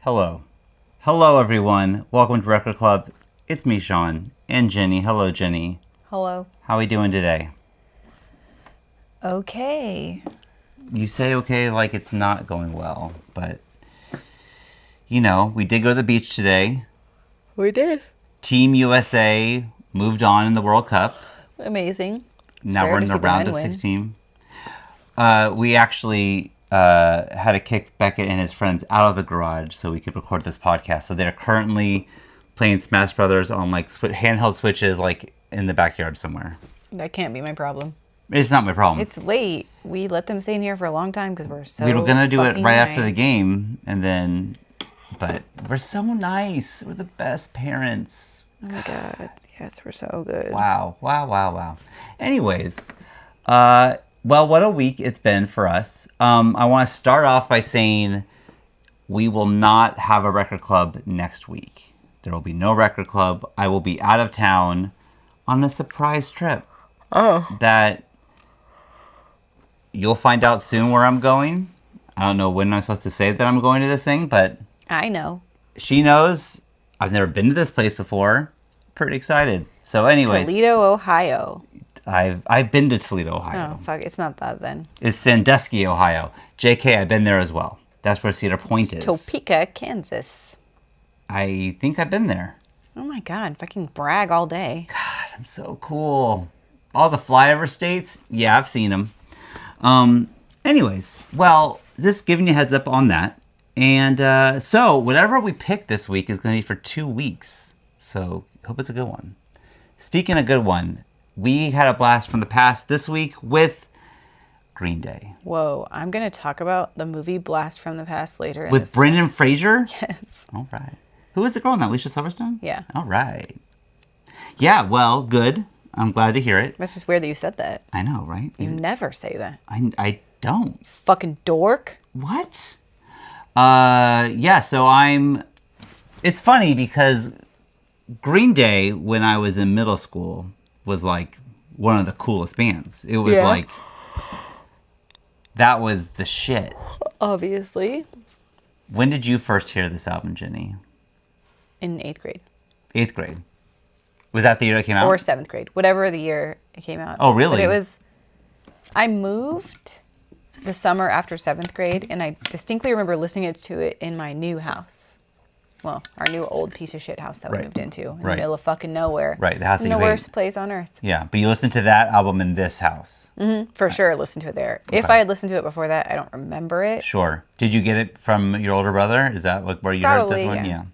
Hello. Hello, everyone. Welcome to Record Club. It's me, Shawn, and Jenny. Hello, Jenny. Hello. How are we doing today? Okay. You say okay like it's not going well, but, you know, we did go to the beach today. We did. Team USA moved on in the World Cup. Amazing. Now we're in the round of 16. We actually had to kick Beckett and his friends out of the garage so we could record this podcast. So they're currently playing Smash Brothers on like handheld switches, like in the backyard somewhere. That can't be my problem. It's not my problem. It's late. We let them stay in here for a long time because we're so. We were gonna do it right nice. after the game, and then, but we're so nice. We're the best parents. Oh my god! Yes, we're so good. Wow. Anyways, well, what a week it's been for us. I want to start off by saying we will not have a record club next week. There will be no record club. I will be out of town on a surprise trip. Oh. That you'll find out soon where I'm going. I don't know when I'm supposed to say that I'm going to this thing, but I know. she knows. I've never been to this place before. Pretty excited. So anyways. Toledo, Ohio. I've been to Toledo, Ohio. Oh, fuck. It's not that then. It's Sandusky, Ohio. JK, I've been there as well. That's where Cedar Point is. Topeka, Kansas. I think I've been there. Oh my god. Fucking brag all day. God, I'm so cool. All the flyover states? Yeah, I've seen them. Anyways, well, just giving you a heads up on that. And so, whatever we pick this week is going to be for 2 weeks. So, hope it's a good one. Speaking of good one, we had a blast from the past this week with Green Day. Whoa. I'm going to talk about the movie Blast from the Past later. With Brendan Fraser? Yes. All right. Who is the girl in that? Alicia Silverstone? Yeah. All right. Yeah, well, good. I'm glad to hear it. That's just weird that you said that. I know, right? You never say that. I don't. Fucking dork. What? Yeah, so it's funny because Green Day, when I was in middle school, was like one of the coolest bands. It was like, that was the shit. Obviously. When did you first hear this album, Jenny? In 8th grade. 8th grade. Was that the year it came out? Or 7th grade. Whatever the year it came out. Oh, really? But I moved the summer after 7th grade, and I distinctly remember listening to it in my new house. Well, our new old piece of shit house that we moved into in the middle of fucking nowhere. Right, the house that in you the hate. worst place on earth. Yeah, but you listened to that album in this house. Mm-hmm. For sure, listen to it there. If I had listened to it before that, I don't remember it. Sure. Did you get it from your older brother? Is that like where you heard this one? Yeah.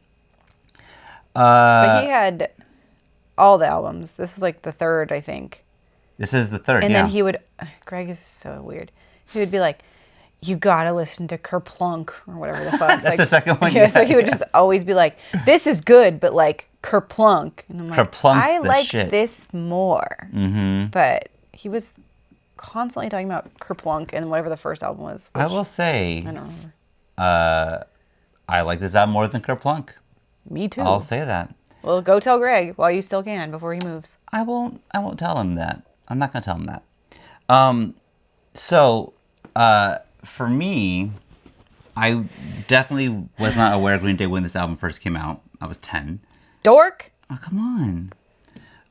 But he had all the albums. This was like the third, I think. This is the third, And then he would, Greg is so weird. He would be like, you gotta listen to Kerplunk or whatever the fuck. That's the second one. Yeah, so he would just always be like, this is good, but like Kerplunk. And I'm like, Kerplunk's I the like shit. this more. Mm-hmm. But he was constantly talking about Kerplunk and whatever the first album was. I will say, I don't remember. I like this album more than Kerplunk. Me too. I'll say that. Well, go tell Greg while you still can before he moves. I won't tell him that. I'm not going to tell him that. So, for me, I definitely was not aware of Green Day when this album first came out. I was 10. Dork? Oh, come on.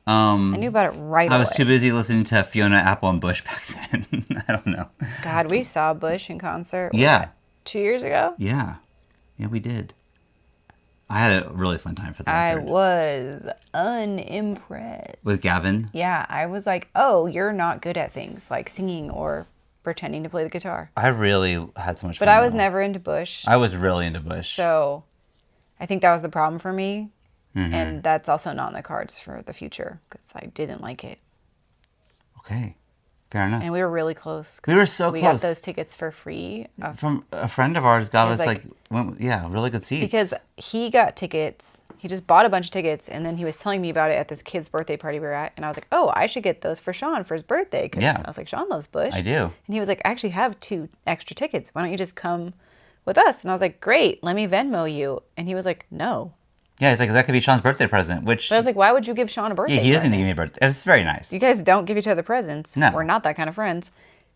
I knew about it right away. I was too busy listening to Fiona Apple and Bush back then. I don't know. God, we saw Bush in concert. Yeah. 2 years ago? Yeah. Yeah, we did. I had a really fun time for the I record. was unimpressed. With Gavin? Yeah, I was like, oh, you're not good at things like singing or pretending to play the guitar. I really had so much fun. But I was though. never into Bush. I was really into Bush. So I think that was the problem for me. Mm-hmm. And that's also not in the cards for the future because I didn't like it. Okay. Fair enough. And we were really close. We were so we close. got those tickets for free. From a friend of ours got It us was like really good seats. Because he got tickets. He just bought a bunch of tickets, and then he was telling me about it at this kid's birthday party we were at, and I was like, oh, I should get those for Shawn for his birthday, because I was like, Shawn loves Bush. I do. And he was like, I actually have 2 extra tickets. Why don't you just come with us? And I was like, great, let me Venmo you. And he was like, no. Yeah, he's like, that could be Shawn's birthday present, which... But I was like, why would you give Shawn a birthday Yeah, he doesn't present? give me a birthday. It's very nice. You guys don't give each other presents. No. We're not that kind of friends.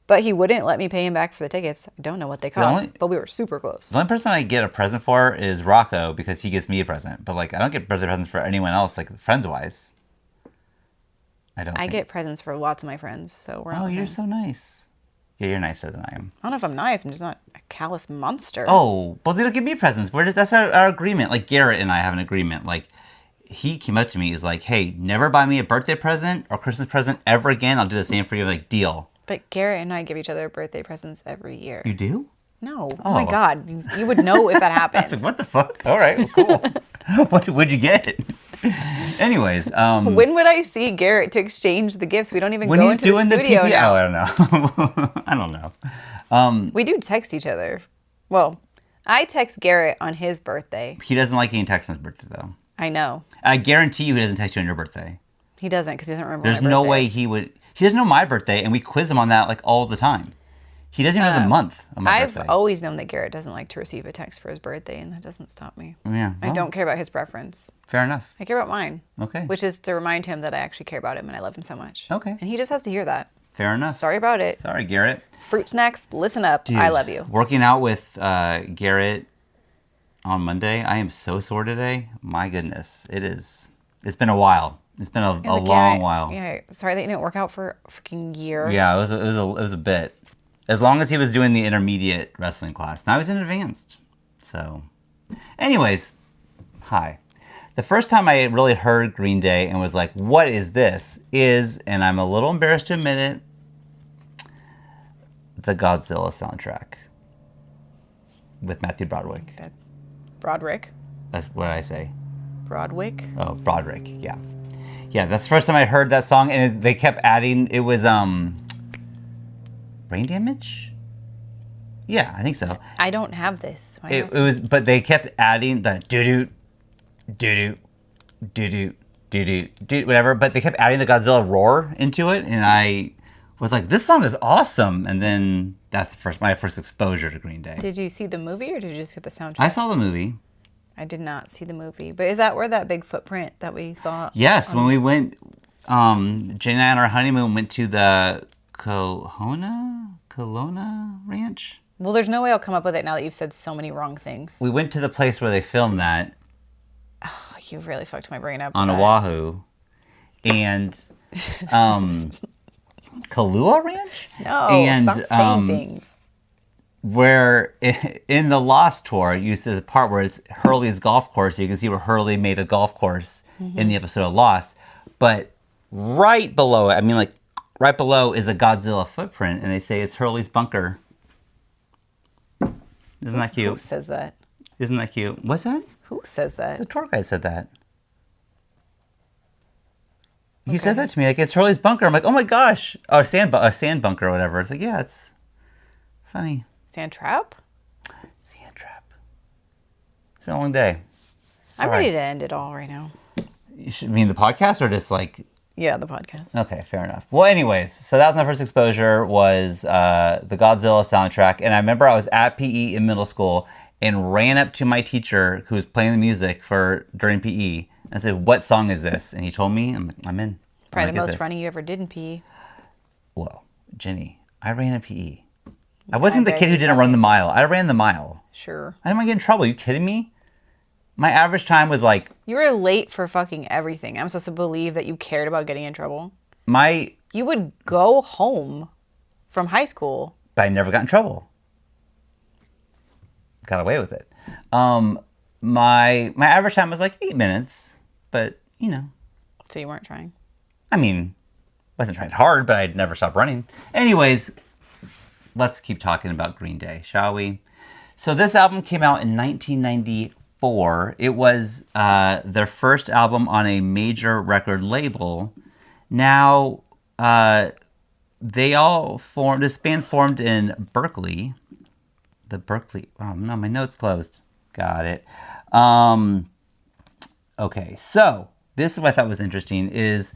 But he wouldn't let me pay him back for the tickets. I don't know what they cost, but we were super close. The only person I get a present for is Rocco because he gives me a present. But like, I don't get birthday presents for anyone else, like friends wise. I get presents for lots of my friends, so we're not. Oh, you're so nice. Yeah, you're nicer than I am. I don't know if I'm nice. I'm just not a callous monster. Oh, well, they don't give me presents. That's our agreement. Like Garrett and I have an agreement. Like, he came up to me, he's like, "Hey, never buy me a birthday present or Christmas present ever again. I'll do the same for you." Like, deal. But Garrett and I give each other birthday presents every year. You do? No. Oh my God. You would know if that happened. I was like, what the fuck? All right, well, cool. What'd you get? Anyways. When would I see Garrett to exchange the gifts? We don't even go into the studio when he's doing the PPO. now. I don't know. I don't know. We do text each other. Well, I text Garrett on his birthday. He doesn't like getting texts on his birthday, though. I know. I guarantee you he doesn't text you on your birthday. He doesn't because he doesn't remember There's my no birthday. way he would. He doesn't know my birthday, and we quiz him on that like all the time. He doesn't even know the month of my birthday. I've always known that Garrett doesn't like to receive a text for his birthday, and that doesn't stop me. Yeah. I don't care about his preference. Fair enough. I care about mine. Okay. Which is to remind him that I actually care about him and I love him so much. Okay. And he just has to hear that. Fair enough. Sorry about it. Sorry, Garrett. Fruit snacks, listen up. Dude, I love you. Working out with Garrett on Monday, I am so sore today. My goodness. It's been a while. It's been a long while. Yeah, sorry that you didn't work out for a freaking year. Yeah, it was a bit. As long as he was doing the intermediate wrestling class. Now he's in advanced. So, anyways, hi. The first time I really heard Green Day and was like, what is this? And I'm a little embarrassed to admit it, the Godzilla soundtrack with Matthew Broderick. Broderick? That's what I say. Broderick? Oh, Broderick, yeah. Yeah, that's the first time I heard that song, and they kept adding, it was, Brain Damage? Yeah, I think so. I don't have this. It was, but they kept adding the doo-doo, doo-doo, doo-doo, doo-doo, doo, whatever, but they kept adding the Godzilla roar into it, and I was like, this song is awesome, and then that's my first exposure to Green Day. Did you see the movie, or did you just get the soundtrack? I saw the movie. I did not see the movie, but is that where that big footprint that we saw? Yes, when we went, Jane and I on our honeymoon went to the Kelowna Ranch. Well, there's no way I'll come up with it now that you've said so many wrong things. We went to the place where they filmed that. Oh, you really fucked my brain up. On Oahu. And, Kahlua Ranch? No, and, stop saying things. Where in the Lost tour, you see the part where it's Hurley's golf course. You can see where Hurley made a golf course in the episode of Lost. But right below it, right below is a Godzilla footprint, and they say it's Hurley's bunker. Isn't that cute? Who says that? Isn't that cute? What's that? Who says that? The tour guide said that. He said that to me, like, it's Hurley's bunker. I'm like, oh my gosh. Or a sand bunker or whatever. It's like, yeah, it's funny. Sand trap? Sand trap. It's been a long day. I'm ready to end it all right now. You should mean the podcast or just like... Yeah, the podcast. Okay, fair enough. Well, anyways, so that was my first exposure was the Godzilla soundtrack. And I remember I was at PE in middle school and ran up to my teacher who was playing the music during PE and said, what song is this? And he told me, I'm in. Probably the most running you ever did in PE. Whoa, Jenny, I ran a PE. I wasn't the kid who didn't run the mile. I ran the mile. Sure. I didn't want to get in trouble. Are you kidding me? My average time was like... You were late for fucking everything. I'm supposed to believe that you cared about getting in trouble. You would go home from high school. But I never got in trouble. Got away with it. My average time was like 8 minutes. But, you know. So you weren't trying? Wasn't trying hard, but I'd never stop running. Anyways, let's keep talking about Green Day, shall we? So this album came out in 1994. It was their first album on a major record label. Now, this band formed in Berkeley. Oh no, my notes closed. Got it. Okay, so this is what I thought was interesting is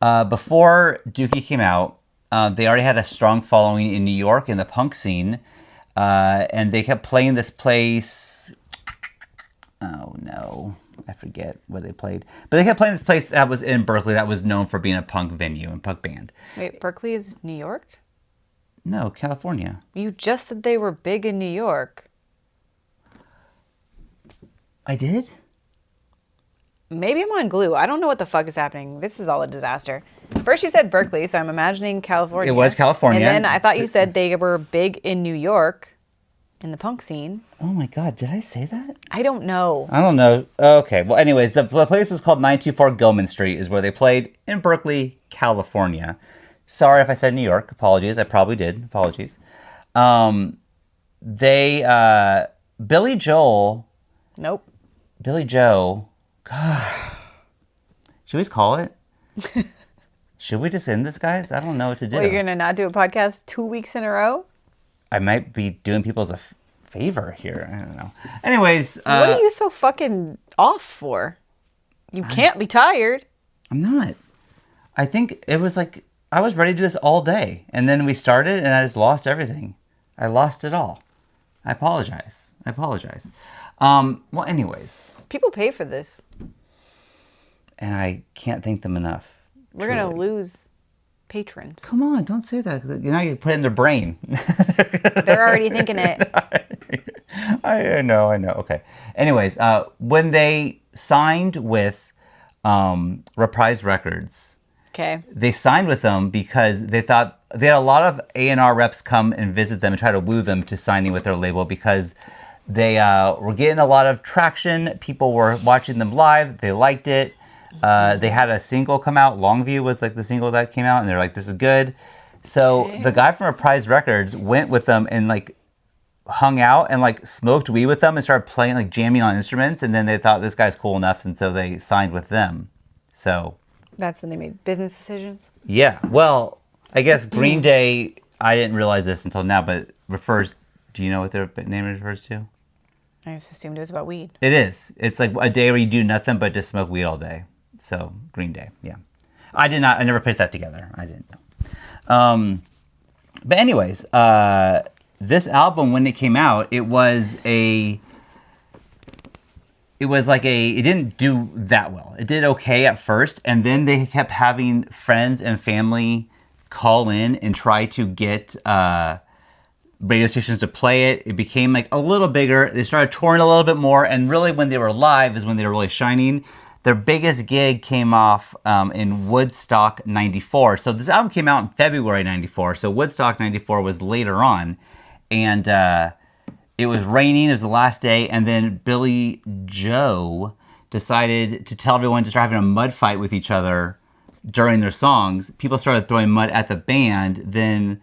before Dookie came out, they already had a strong following in New York in the punk scene. And they kept playing this place. Oh no, I forget where they played. But they kept playing this place that was in Berkeley that was known for being a punk venue and punk band. Wait, Berkeley is New York? No, California. You just said they were big in New York. I did? Maybe I'm on glue. I don't know what the fuck is happening. This is all a disaster. First you said Berkeley, so I'm imagining California. It was California. And then I thought you said they were big in New York in the punk scene. Oh my God, did I say that? I don't know. I don't know. Okay, well anyways, the place is called 924 Gilman Street is where they played in Berkeley, California. Sorry if I said New York. Apologies. I probably did. Apologies. Billy Joel. Nope. Billy Joe. God. Should we just call it? Should we just end this, guys? I don't know what to do. Well, you're going to not do a podcast 2 weeks in a row? I might be doing people a favor here. I don't know. Anyways. What are you so fucking off for? You can't be tired. I'm not. I think it was like, I was ready to do this all day. And then we started and I just lost everything. I lost it all. I apologize. Well, anyways. People pay for this. And I can't thank them enough. We're going to lose patrons. Come on, don't say that. Now you put it in their brain. They're already thinking it. I know. Okay. Anyways, when they signed with Reprise Records, okay, they signed with them because they thought they had a lot of A&R reps come and visit them and try to woo them to signing with their label because they were getting a lot of traction. People were watching them live. They liked it. They had a single come out. Longview was like the single that came out, and they're like, "This is good." So the guy from Reprise Records went with them and like hung out and like smoked weed with them and started playing like jamming on instruments. And then they thought this guy's cool enough, and so they signed with them. So that's when they made business decisions. Yeah. Well, I guess Green Day. I didn't realize this until now, but refers. Do you know what their name refers to? I just assumed it was about weed. It is. It's like a day where you do nothing but just smoke weed all day. So, Green Day, yeah. I never put that together. I didn't know. But anyways, this album, when it came out, it didn't do that well. It did okay at first, and then they kept having friends and family call in and try to get radio stations to play it. It became like a little bigger. They started touring a little bit more, and really when they were live is when they were really shining. Their biggest gig came off in Woodstock 94. So this album came out in February 94. So Woodstock 94 was later on. And it was raining. It was the last day. And then Billy Joe decided to tell everyone to start having a mud fight with each other during their songs. People started throwing mud at the band. Then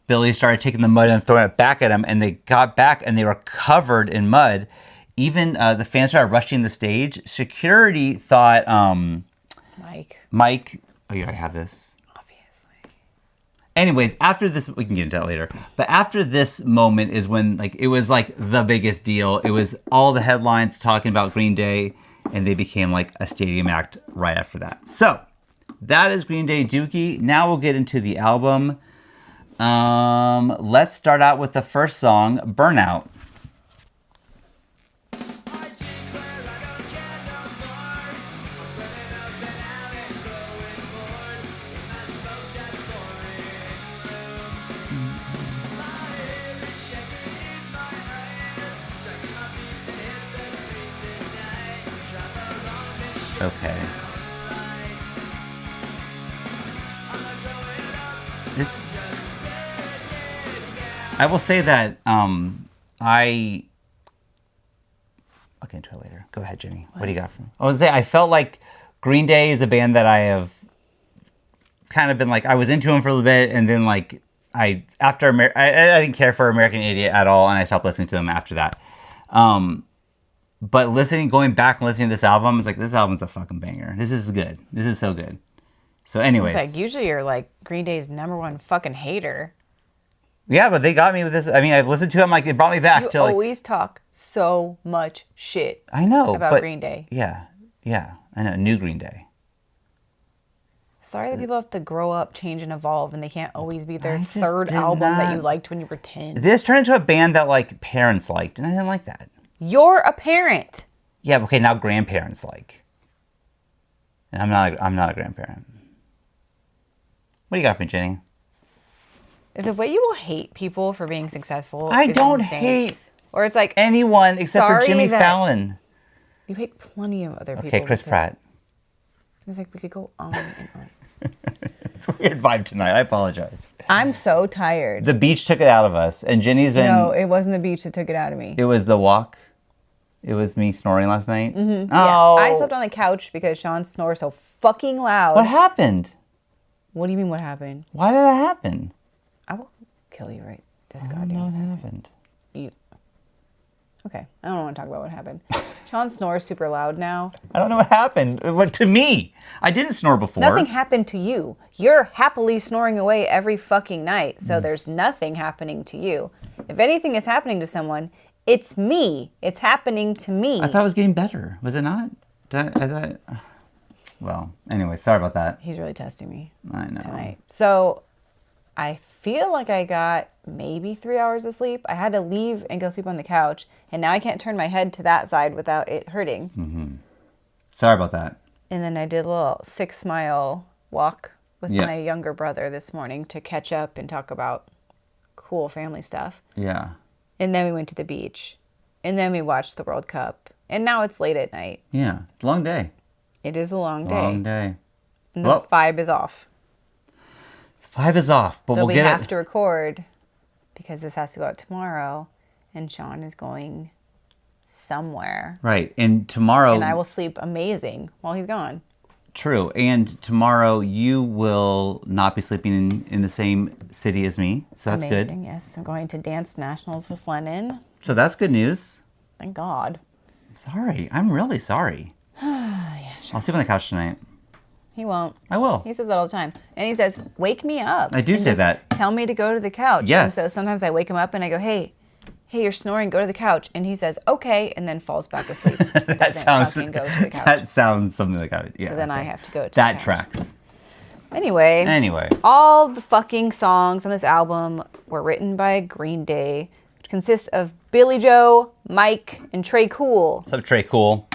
Billy started taking the mud and throwing it back at them. And they got back and they were covered in mud. Even the fans started rushing the stage. Security thought... Mike... Oh, yeah, I have this. Obviously. Anyways, after this... We can get into that later. But after this moment is when like it was like the biggest deal. It was all the headlines talking about Green Day. And they became like a stadium act right after that. So, that is Green Day Dookie. Now we'll get into the album. Let's start out with the first song, Burnout. Okay. I will say that I'll get into it later. Go ahead, Jenny. What do you got for me? I was say I felt like Green Day is a band that I have kind of been like I was into them for a little bit, and then like I didn't care for American Idiot at all, and I stopped listening to them after that. But going back and listening to this album, it's like, this album's a fucking banger. This is good. This is so good. So anyways. It's like, usually you're like Green Day's #1 fucking hater. Yeah, but they got me with this. I mean, I've listened to them, like, it brought me back to like... You always talk so much shit. I know, about Green Day. Yeah, I know. New Green Day. Sorry that people have to grow up, change, and evolve, and they can't always be their third album that you liked when you were 10. This turned into a band that, like, parents liked, and I didn't like that. You're a parent. Yeah, okay, now grandparents like. And I'm not a grandparent. What do you got for me, Jenny? The way you will hate people for being successful. I is don't insane. hate Or it's like anyone except for sorry Jimmy that- Fallon. you hate plenty of other people. Okay, Chris Pratt. It's like we could go on and on. It's a weird vibe tonight. I apologize. I'm so tired. The beach took it out of us, and Jenny's been. No, it wasn't the beach that took it out of me. It was the walk. It was me snoring last night. Yeah, Oh, I slept on the couch because Shawn snores so fucking loud. What happened? What do you mean what happened? Why did that happen? I will kill you right this I don't goddamn know what second. happened. You. Okay, I don't want to talk about what happened. Shawn snores super loud now. I don't know what happened. What to me? I didn't snore before. Nothing happened to you. You're happily snoring away every fucking night, so there's nothing happening to you. If anything is happening to someone, it's me. It's happening to me. I thought it was getting better. Was it not? I thought. Well, anyway, sorry about that. He's really testing me I know. tonight. So I feel like I got maybe 3 hours of sleep. I had to leave and go sleep on the couch, and now I can't turn my head to that side without it hurting. Sorry about that. And then I did a little 6-mile walk with Yeah. my younger brother this morning to catch up and talk about cool family stuff. Yeah. And then we went to the beach. And then we watched the World Cup. And now it's late at night. Yeah. Long day. It is a long day. Long day. And the Well- vibe is off. The vibe is off, but But we'll we get have it. to record because this has to go out tomorrow. And Shawn is going somewhere. Right. And tomorrow. And I will sleep amazing while he's gone. True. And tomorrow you will not be sleeping in the same city as me. So that's Amazing, good. yes. I'm going to dance nationals with Lennon. So that's good news. Thank God. Sorry. I'm really sorry. Yeah, sure. I'll sleep on the couch tonight. He won't. I will. He says that all the time. And he says, wake me up. I do and say just that. Tell me to go to the couch. Yes. And so sometimes I wake him up and I go, hey, you're snoring, go to the couch. And he says, okay, and then falls back asleep. That sounds. Fucking go to the couch. That sounds something like that. Yeah. So then I okay. have to go to That the couch. tracks. Anyway, all the fucking songs on this album were written by Green Day, which consists of Billy Joe, Mike, and Trey Cool. What's up, Trey Cool?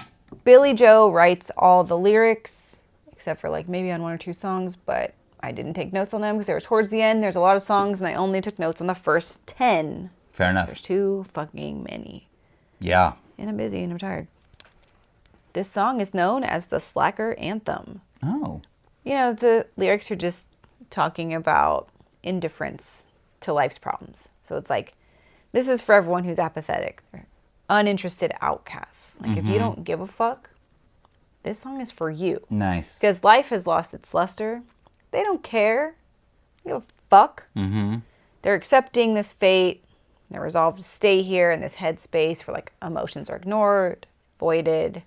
Billy Joe writes all the lyrics, except for like maybe on 1 or 2 songs, but I didn't take notes on them because they were towards the end. There's a lot of songs, and I only took notes on the first 10. Fair enough. There's too fucking many. Yeah. And I'm busy and I'm tired. This song is known as the Slacker Anthem. Oh. You know, the lyrics are just talking about indifference to life's problems. So it's like, this is for everyone who's apathetic, uninterested outcasts. Like, if you don't give a fuck, this song is for you. Nice. Because life has lost its luster. They don't care. They don't give a fuck. Mm-hmm. They're accepting this fate. They're resolved to stay here in this headspace where, like, emotions are ignored, voided.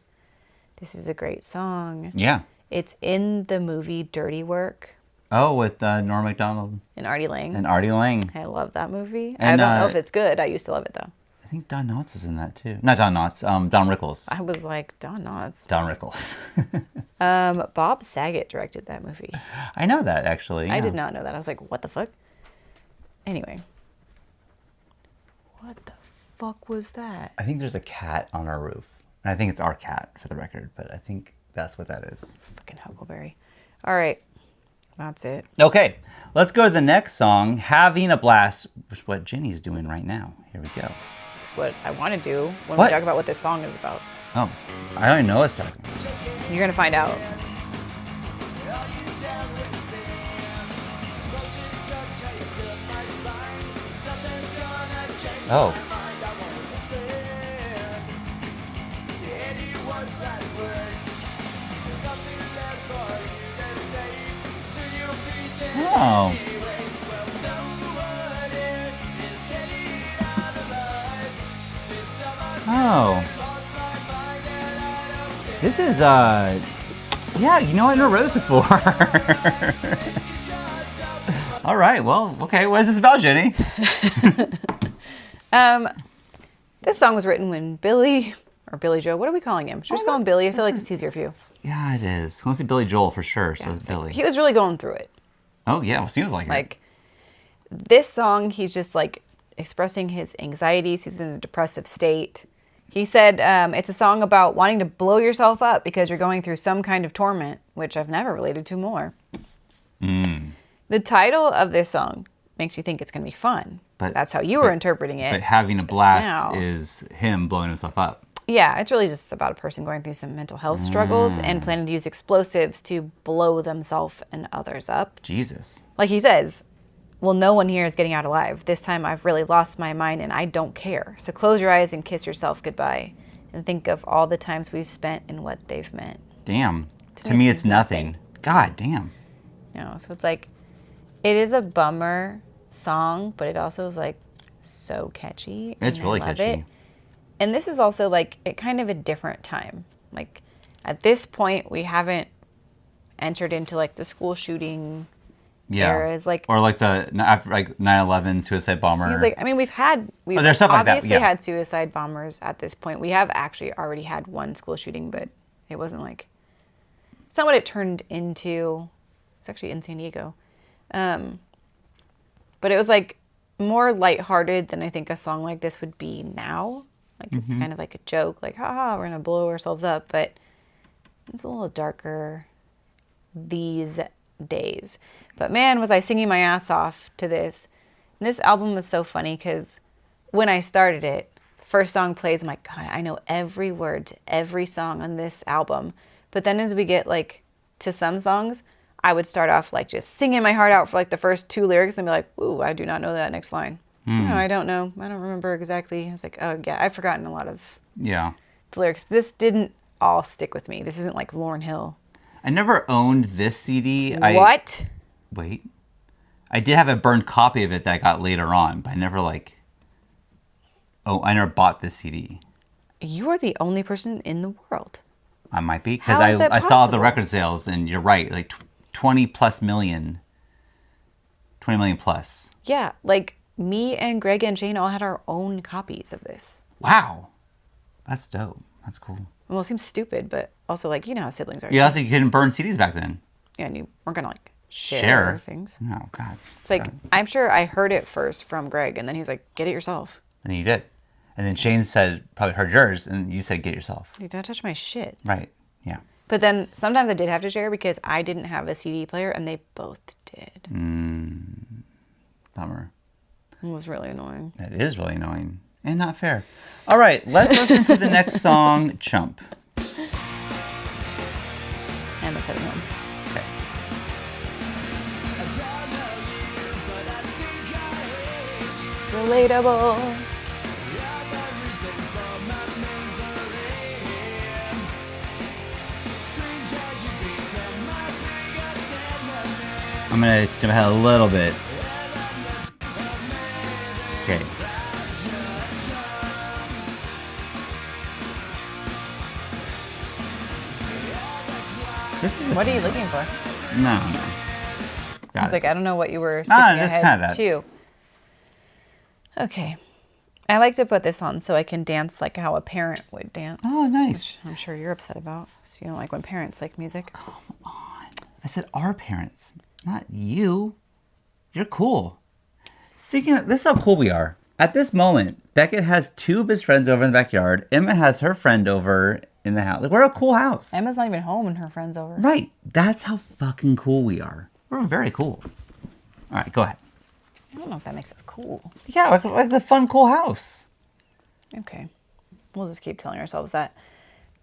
This is a great song. Yeah. It's in the movie Dirty Work Oh, with Norm Macdonald and Artie Lang. and Artie Lang. I love that movie. And, I don't know if it's good. I used to love it, though. I think Don Knotts is in that too. Not Don Knotts. Don Rickles. I was like, Don Knotts. Don Rickles. Bob Saget directed that movie. I know that actually. I yeah. did not know that. I was like, what the fuck? Anyway. What the fuck was that? I think there's a cat on our roof. And I think it's our cat for the record, but I think that's what that is. Fucking Huckleberry. All right. That's it. Okay, let's go to the next song, Having a Blast, which is what Jenny's doing right now. Here we go. It's what I want to do when What? we talk about what this song is about. Oh, I don't even know what's talking about. You're going to find out. Oh. Oh. Oh. This is, yeah, you know, I never read this before. All right, well, okay, what is this about, Jenny? This song was written when Billy, or Billy Joe, what are we calling him? Should we just call him Billy? I feel like it's easier for you. Yeah, it is. I want to see Billy Joel for sure, so it's Billy. He was really going through it. Oh, yeah, well, seems like it. Like, this song, he's just like expressing his anxieties. He's in a depressive state. He said it's a song about wanting to blow yourself up because you're going through some kind of torment, which I've never related to more. The title of this song makes you think it's going to be fun. But that's how you were interpreting it. But having a just blast now. is him blowing himself up. Yeah, it's really just about a person going through some mental health struggles and planning to use explosives to blow themselves and others up. Jesus. Like he says, well, no one here is getting out alive. This time I've really lost my mind and I don't care. So close your eyes and kiss yourself goodbye and think of all the times we've spent and what they've meant. Damn. To me, it's nothing. God damn. No, so it's like, it is a bummer song, but it also is like so catchy. It's really I love catchy. it. And this is also like kind of a different time. Like at this point, we haven't entered into like the school shooting eras, like or like the after like 9/11 suicide bomber. It's like, I mean, we've there's stuff like that, obviously had suicide bombers at this point. We have actually already had one school shooting, but it wasn't like, it's not what it turned into. It's actually in San Diego. But it was like more lighthearted than I think a song like this would be now. Like it's kind of like a joke, like, haha, we're going to blow ourselves up. But it's a little darker these days. But man, was I singing my ass off to this. And this album was so funny because when I started it, the first song plays, I'm like, God, I know every word to every song on this album. But then as we get like to some songs, I would start off like just singing my heart out for like the first 2 lyrics and be like, ooh, I do not know that next line. No, I don't know. I don't remember exactly. I was like, oh yeah, I've forgotten a lot of the lyrics. This didn't all stick with me. This isn't like Lauryn Hill. I never owned this CD. What? Wait. I did have a burned copy of it that I got later on, but I never I never bought this CD. You are the only person in the world. I might be. Because How is that I saw the possible? record sales, and you're right, like 20 million plus. Yeah, like me and Greg and Shane all had our own copies of this. Wow. That's dope. That's cool. Well, it seems stupid, but also like, you know how siblings are. You also couldn't burn CDs back then. Yeah, and you weren't gonna like share things. Oh, God. It's like, I'm sure I heard it first from Greg, and then he was like, get it yourself. And then you did. And then Shane said, probably heard yours, and you said, get yourself. You don't touch my shit. Right. Yeah. But then sometimes I did have to share because I didn't have a CD player, and they both did. Bummer. It was really annoying. That is really annoying and not fair. All right, let's listen to the next song, Chump. And let's head home. Okay. Relatable. I'm going to jump ahead a little bit. Okay. This is What are you looking for? No. Got It's it. like, I don't know what you were skipping just ahead kinda that. to. Okay. I like to put this on so I can dance like how a parent would dance. Oh, nice. Which I'm sure you're upset about. So you don't like when parents like music. I said our parents, not you. You're cool. Speaking of, this is how cool we are. At this moment, Beckett has 2 of his friends over in the backyard. Emma has her friend over in the house. Like, we're a cool house. Emma's not even home and her friend's over. Right. That's how fucking cool we are. We're very cool. All right, go ahead. I don't know if that makes us cool. Yeah, like the fun, cool house. Okay. We'll just keep telling ourselves that.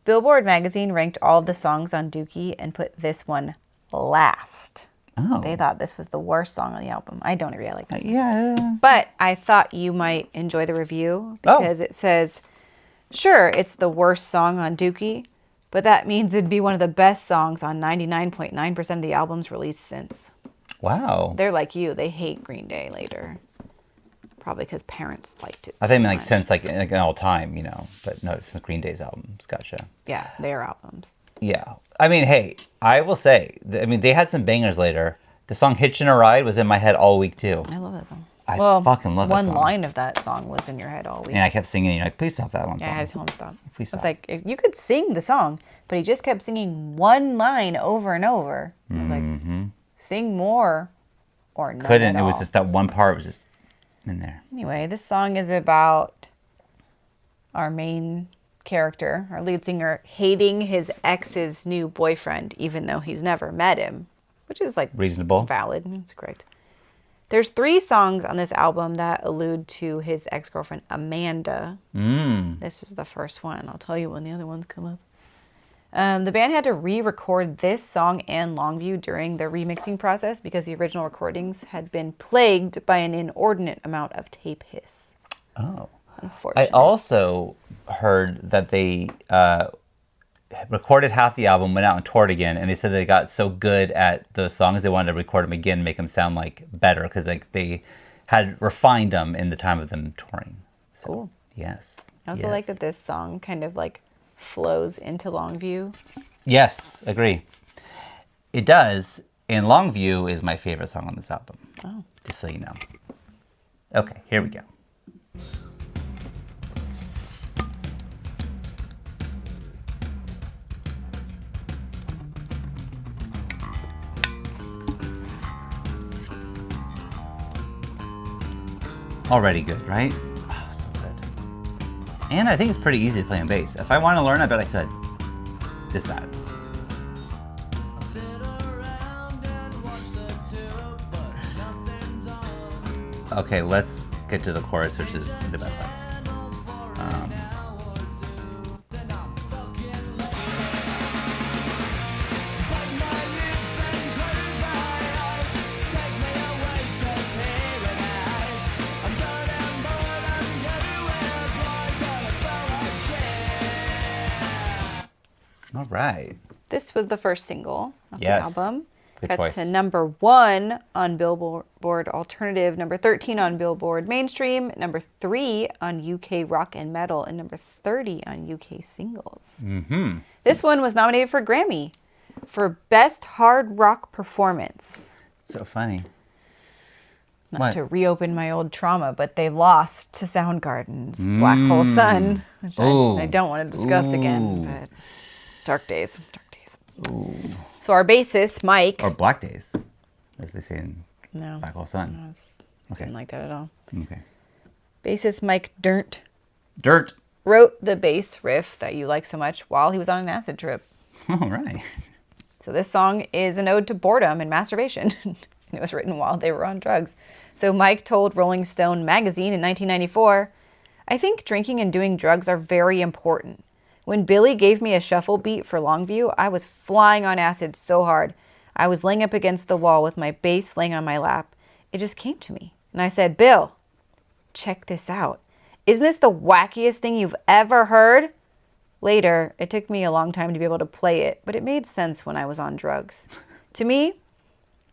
Billboard magazine ranked all of the songs on Dookie and put this one last. Oh. They thought this was the worst song on the album. I don't agree. I like this. Yeah. But I thought you might enjoy the review Oh. because it says, sure, it's the worst song on Dookie, but that means it'd be one of the best songs on 99.9% of the albums released since. Wow. They're like you. They hate Green Day later. Probably because parents liked it. I think too like much. since like in all time, you know, but no, since Green Day's albums. Gotcha. Yeah, their albums. Yeah. I mean, hey, I will say, they had some bangers later. The song Hitchin' a Ride was in my head all week too. I love that song. I fucking love that one song. line of that song was in your head all week. And I kept singing, you're like, please stop that one Yeah, song. I had to tell him to stop. Please stop. It's like, if you could sing the song, but he just kept singing one line over and over. I was like, sing more or none Couldn't. at It was all. just that one part was just in there. Anyway, this song is about our main character, our lead singer, hating his ex's new boyfriend, even though he's never met him, which is like Reasonable. valid. It's correct. There's 3 songs on this album that allude to his ex-girlfriend, Amanda. This is the first one. I'll tell you when the other ones come up. The band had to re-record this song and Longview during their remixing process because the original recordings had been plagued by an inordinate amount of tape hiss. Oh. Unfortunately. I also heard that they recorded half the album, went out and toured again, and they said they got so good at the songs they wanted to record them again, make them sound like better, because they had refined them in the time of them touring. So, cool. Yes. I also like that this song kind of like flows into Longview. Yes, agree. It does, and Longview is my favorite song on this album. Oh. Just so you know. Okay, here we go. Already good, right? Oh, so good. And I think it's pretty easy to play on bass. If I want to learn, I bet I could. Just that. Okay, let's get to the chorus, which is the best part. All right. This was the first single of the Yes. album. Good Got choice. to number 1 on Billboard Alternative, number 13 on Billboard Mainstream, number 3 on UK Rock and Metal, and number 30 on UK Singles. Mm-hmm. This one was nominated for Grammy for Best Hard Rock Performance. So funny. Not What? to reopen my old trauma, but they lost to Soundgarden's Black Hole Sun, which I don't want to discuss again. But dark days. Ooh. So our bassist, Mike. Or Black Days, as they say in No. Black Hole Sun. No, didn't like that at all. Okay. Bassist Mike Dirnt Dirt. wrote the bass riff that you like so much while he was on an acid trip. All right. So this song is an ode to boredom and masturbation. And it was written while they were on drugs. So Mike told Rolling Stone magazine in 1994, "I think drinking and doing drugs are very important. When Billy gave me a shuffle beat for Longview, I was flying on acid so hard. I was laying up against the wall with my bass laying on my lap. It just came to me. And I said, 'Bill, check this out. Isn't this the wackiest thing you've ever heard?' Later, it took me a long time to be able to play it, but it made sense when I was on drugs. To me,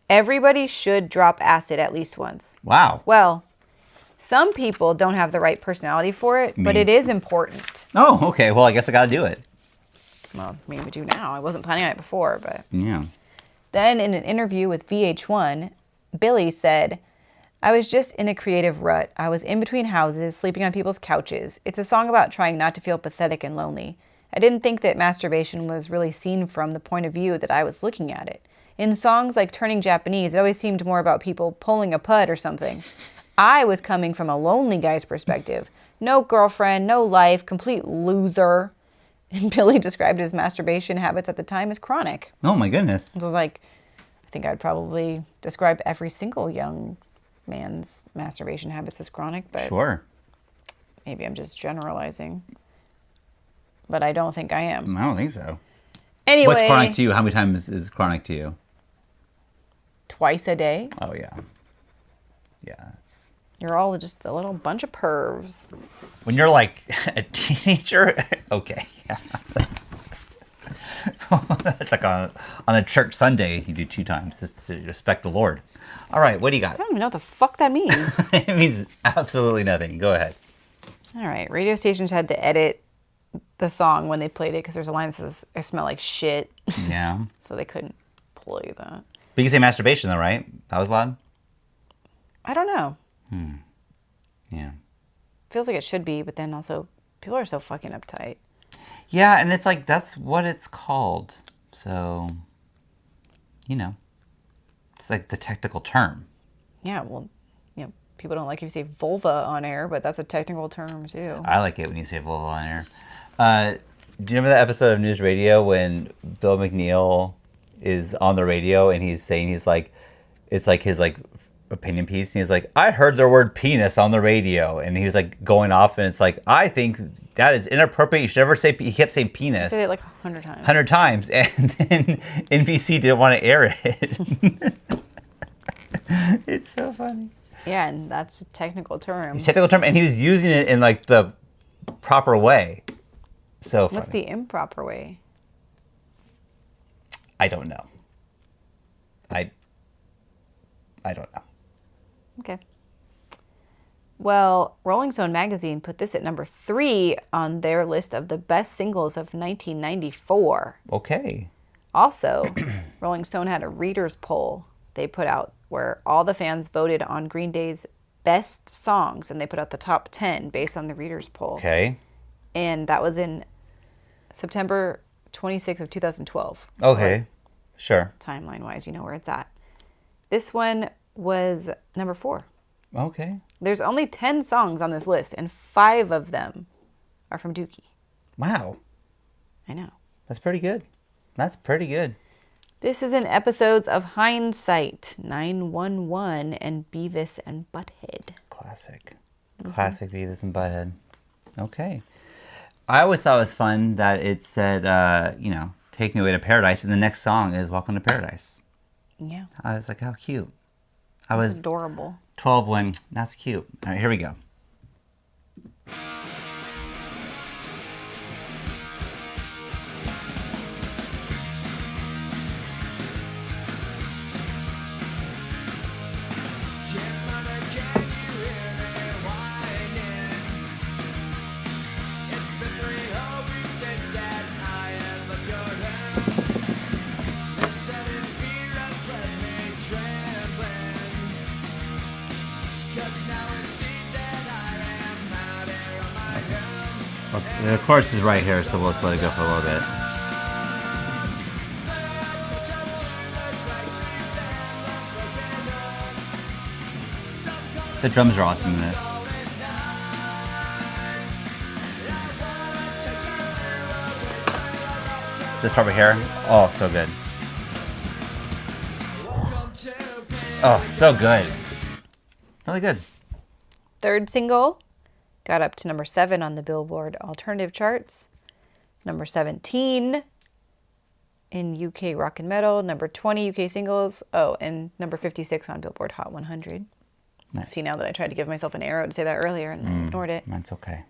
everybody should drop acid at least once. Wow. Well, some people don't have the right personality for it, but Me. it is important." Oh, okay. Well, I guess I got to do it. Well, maybe we do now. I wasn't planning on it before, but... Yeah. Then in an interview with VH1, Billy said, "I was just in a creative rut. I was in between houses, sleeping on people's couches. It's a song about trying not to feel pathetic and lonely. I didn't think that masturbation was really seen from the point of view that I was looking at it. In songs like Turning Japanese, it always seemed more about people pulling a pud or something. I was coming from a lonely guy's perspective. No girlfriend, no life, complete loser." And Billy described his masturbation habits at the time as chronic. Oh, my goodness. So I was like, I think I'd probably describe every single young man's masturbation habits as chronic, but Sure. maybe I'm just generalizing. But I don't think I am. I don't think so. Anyway, What's chronic to you? How many times is chronic to you? twice a day. Oh, yeah. Yeah. You're all just a little bunch of pervs. When you're like a teenager, okay. Yeah. That's like on a church Sunday, you do 2 times just to respect the Lord. All right, what do you got? I don't even know what the fuck that means. It means absolutely nothing. Go ahead. All right, radio stations had to edit the song when they played it because there's a line that says, "I smell like shit." Yeah. So they couldn't play that. But you can say masturbation though, right? That was loud? I don't know. Yeah. Feels like it should be, but then also people are so fucking uptight. Yeah, and it's like, that's what it's called. So, you know, it's like the technical term. Yeah, well, people don't like if you say vulva on air, but that's a technical term too. I like it when you say vulva on air. Do you remember that episode of News Radio when Bill McNeil is on the radio and he's saying it's like his like opinion piece, and he's like, I heard the word penis on the radio, and he was like going off, and it's like, I think that is inappropriate. You should never say. He kept saying penis. Say it like 100 times. 100 times, and then NBC didn't want to air it. It's so funny. Yeah, and that's a technical term. Technical term, and he was using it in like the proper way. So funny. What's the improper way? I don't know. I don't know. Okay. Well, Rolling Stone magazine put this at number 3 on their list of the best singles of 1994. Okay. Also, Rolling Stone had a readers poll they put out where all the fans voted on Green Day's best songs, and they put out the top 10 based on the readers poll. Okay. And that was in September 26th of 2012. Okay. So, sure. timeline-wise, you know where it's at. This one was number 4. Okay. There's only 10 songs on this list, and 5 of them are from Dookie. Wow. I know. That's pretty good. That's pretty good. This is in episodes of Hindsight, 911, and Beavis and Butthead. Classic. Classic Beavis and Butthead. Okay. I always thought it was fun that it said, Take Me Away to Paradise, and the next song is Welcome to Paradise. Yeah. I was like, how cute. I was adorable. 12 when, that's cute. All right, here we go. The chorus is right here, so let's let it go for a little bit. The drums are awesome in this. This part right here, oh, so good. Oh, so good. Really good. Third single got up to number 7 on the Billboard Alternative Charts. Number 17 in UK Rock and Metal. Number 20 UK Singles. Oh, and number 56 on Billboard Hot 100. Nice. See, now that I tried to give myself an arrow to say that earlier and I ignored it. That's okay.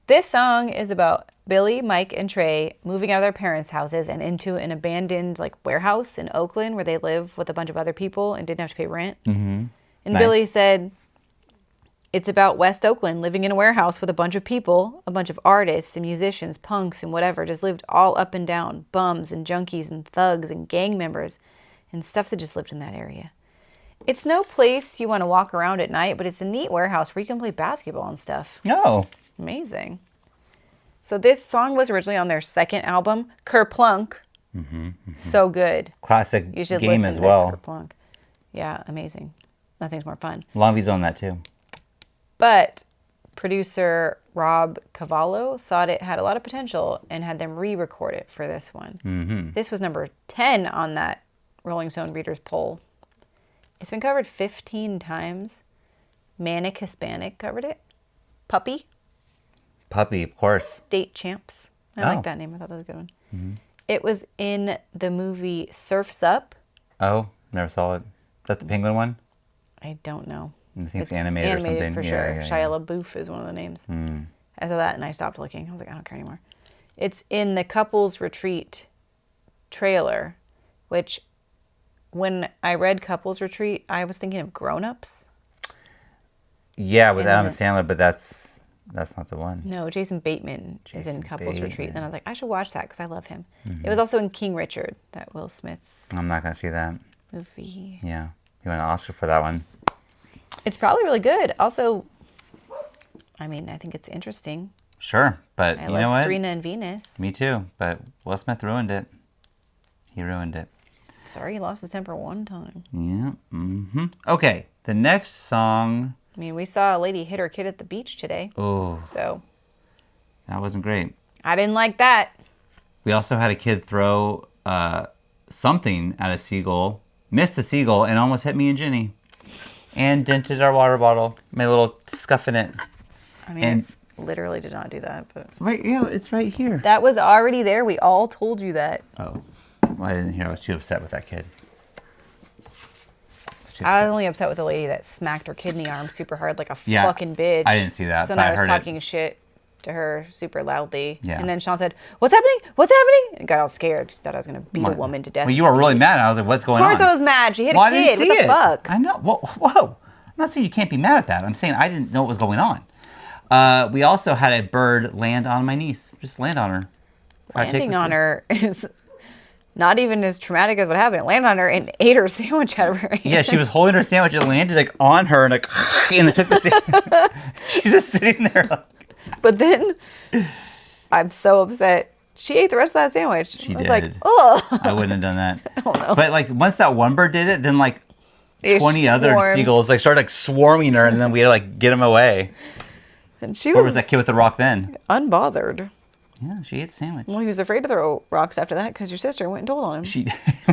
This song is about Billy, Mike, and Trey moving out of their parents' houses and into an abandoned warehouse in Oakland where they live with a bunch of other people and didn't have to pay rent. Mm-hmm. And Nice. Billy said, it's about West Oakland living in a warehouse with a bunch of people, a bunch of artists and musicians, punks and whatever, just lived all up and down, bums and junkies and thugs and gang members and stuff that just lived in that area. It's no place you want to walk around at night, but it's a neat warehouse where you can play basketball and stuff. Oh. Amazing. So this song was originally on their second album, Kerplunk. So good. Classic You should game listen as to well. Kerplunk. Yeah, amazing. Nothing's more fun. Longview's on that too. But producer Rob Cavallo thought it had a lot of potential and had them re-record it for this one. Mm-hmm. This was number 10 on that Rolling Stone Readers poll. It's been covered 15 times. Manic Hispanic covered it. Puppy. Puppy, of course. State Champs. I like that name. I thought that was a good one. Mm-hmm. It was in the movie Surf's Up. Oh, never saw it. Is that the penguin one? I don't know. I think it's animated or something. For sure. Shia LaBeouf is one of the names. Mm. I saw that and I stopped looking. I was like, I don't care anymore. It's in the Couples Retreat trailer, which when I read Couples Retreat, I was thinking of Grown Ups. Yeah, with Adam Sandler, but that's not the one. No, Jason Bateman is in Couples Bateman. Retreat. And I was like, I should watch that because I love him. It was also in King Richard, that Will Smith I'm not going to see that. movie. Yeah. You want an Oscar for that one? It's probably really good. Also, I mean, I think it's interesting. Sure, but I you know like what? Serena and Venus. Me too, but Will Smith ruined it. He ruined it. Sorry, he lost his temper one time. Yeah. Mm-hmm. Okay, the next song. I mean, we saw a lady hit her kid at the beach today. Oh, So that wasn't great. I didn't like that. We also had a kid throw something at a seagull, missed the seagull, and almost hit me and Jenny. and dented our water bottle. Made a little scuff in it. I mean, I literally did not do that, but Right, yeah, it's right here. that was already there. We all told you that. Oh, well, I didn't hear. I was too upset with that kid. I was only upset with the lady that smacked her kidney arm super hard like a fucking bitch. I didn't see that. So but then I I was heard talking it. shit to her super loudly. Yeah. And then Shawn said, "What's happening? What's happening?" And got all scared because she thought I was going to beat a woman to death. Well, you were really mad. I was like, "What's going Of on?" course I was mad. She hit Well, a I didn't kid. see What the it. fuck? I know. Whoa. I'm not saying you can't be mad at that. I'm saying I didn't know what was going on. We also had a bird land on my niece. Just land on her. Landing on her is not even as traumatic as what happened. It landed on her and ate her sandwich out of her hand. Yeah, she was holding her sandwich. It landed like on her and like, and it took the sandwich. She's just sitting there. Like, But then I'm so upset. She ate the rest of that sandwich. She I was did. like, oh. I wouldn't have done that. I don't know. But like once that one bird did it, then like They 20 other swarmed. seagulls like started like swarming her, and then we had to like get them away. And she Where was that kid with the rock then? unbothered. Yeah, she ate the sandwich. Well, he was afraid to throw rocks after that because your sister went and told on him.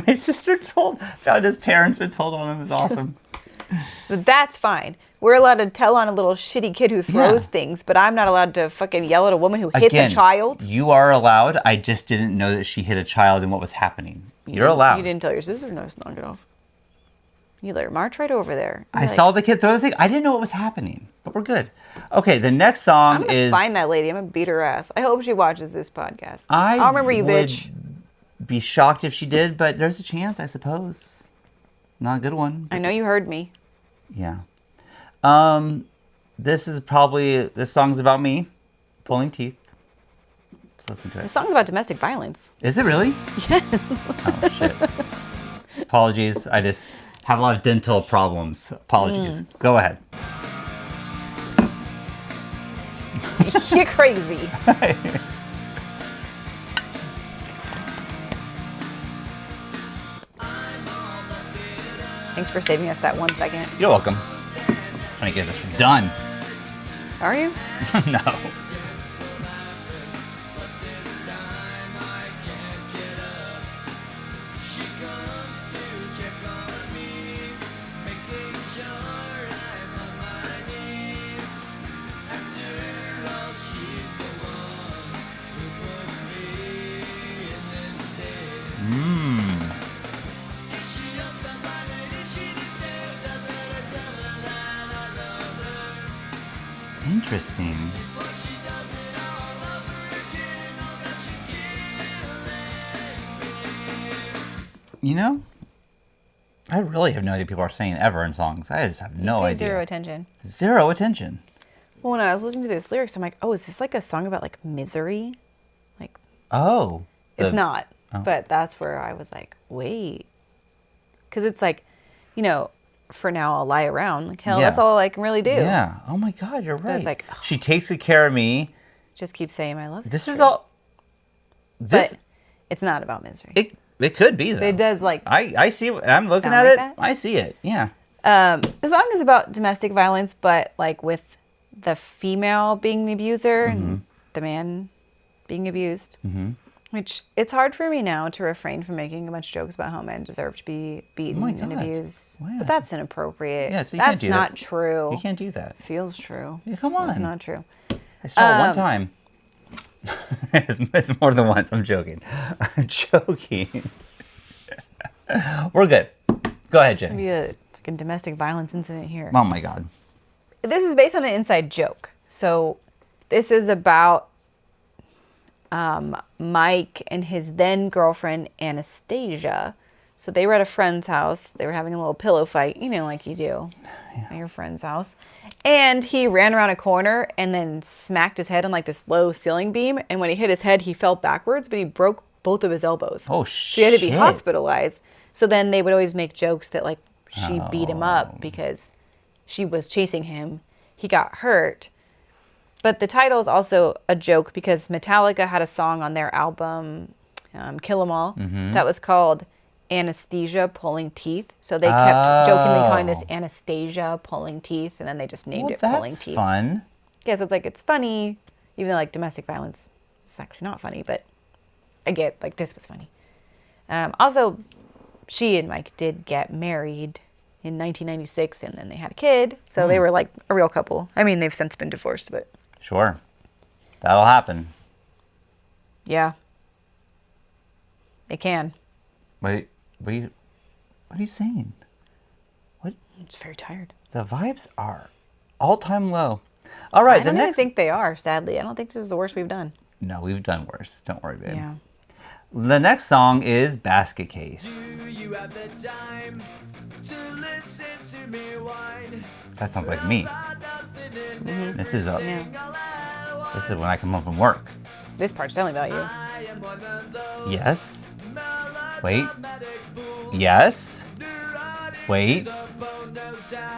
My sister found his parents and told on him. It was awesome. But that's fine. We're allowed to tell on a little shitty kid who throws things, but I'm not allowed to fucking yell at a woman who hits a child. You are allowed. I just didn't know that she hit a child and what was happening. You're allowed. You didn't tell your sister, no, knock it off. You let her march right over there. I saw the kid throw the thing. I didn't know what was happening, but we're good. Okay, the next song I'm gonna is. find that lady. I'm gonna beat her ass. I hope she watches this podcast. I I'll remember you, would bitch. Be shocked if she did, but there's a chance, I suppose. Not a good one. I know you heard me. Yeah. This song's about me pulling teeth. Let's listen to The it. song's about domestic violence. Is it really? Yes. Oh shit. Apologies. I just have a lot of dental problems. Apologies. Go ahead. You're crazy. Thanks for saving us that 1 second. You're welcome. I'm gonna get this done. Are you? No. Interesting. You know, I really have no idea what people are saying ever in songs. I just have no idea. Zero attention. Zero attention. Well, when I was listening to these lyrics, I'm like, oh, is this like a song about like misery? Like, Oh. it's not. But that's where I was like, wait. Because it's like, you know, for now I'll lie around. Like, hell, that's all I can really do. Yeah. Oh my God, you're right. it's like, oh. She takes good care of me. Just keep saying I love you. This is all. This But it's not about misery. it could be though. It does like I see. I'm looking sound at like it. that? I see it. Yeah. the song is about domestic violence, but like with the female being the abuser and the man being abused. Which it's hard for me now to refrain from making a bunch of jokes about how men deserve to be beaten and abused. Wow. But that's inappropriate. Yeah, so you that's can't do not that. true. You can't do that. Feels true. Yeah, come on. It's not true. I saw it one time. it's more than once. I'm joking. I'm joking. We're good. Go ahead, Jen. Maybe a fucking domestic violence incident here. Oh my God. This is based on an inside joke. So this is about Mike and his then girlfriend Anastasia. So they were at a friend's house. They were having a little pillow fight, you know, like you do at your friend's house. And he ran around a corner and then smacked his head on like this low ceiling beam. And when he hit his head, he fell backwards, but he broke both of his elbows. Oh, So he had to be hospitalized. So then they would always make jokes that like she beat him up because she was chasing him. He got hurt. But the title is also a joke because Metallica had a song on their album, Kill 'Em All, that was called Anesthesia Pulling Teeth. So they kept jokingly calling this Anastasia Pulling Teeth, and then they just named it Pulling Teeth. Fun. Yeah, so it's funny, even though like domestic violence is actually not funny, but I get like this was funny. Also, she and Mike did get married in 1996, and then they had a kid. So they were like a real couple. I mean, they've since been divorced, but Sure. That'll happen. yeah, they can. Wait, what are you saying? I'm just very tired. The vibes are all-time low. All right, I don't even think they are, sadly. I don't think this is the worst we've done. No, we've done worse. Don't worry, babe. Yeah. The next song is Basket Case. Do you have the time to listen to me whine? That sounds like me. This is Yeah. this is when I come home from work. This part's telling about you. I am one of those Yes. Wait. Yes. Wait.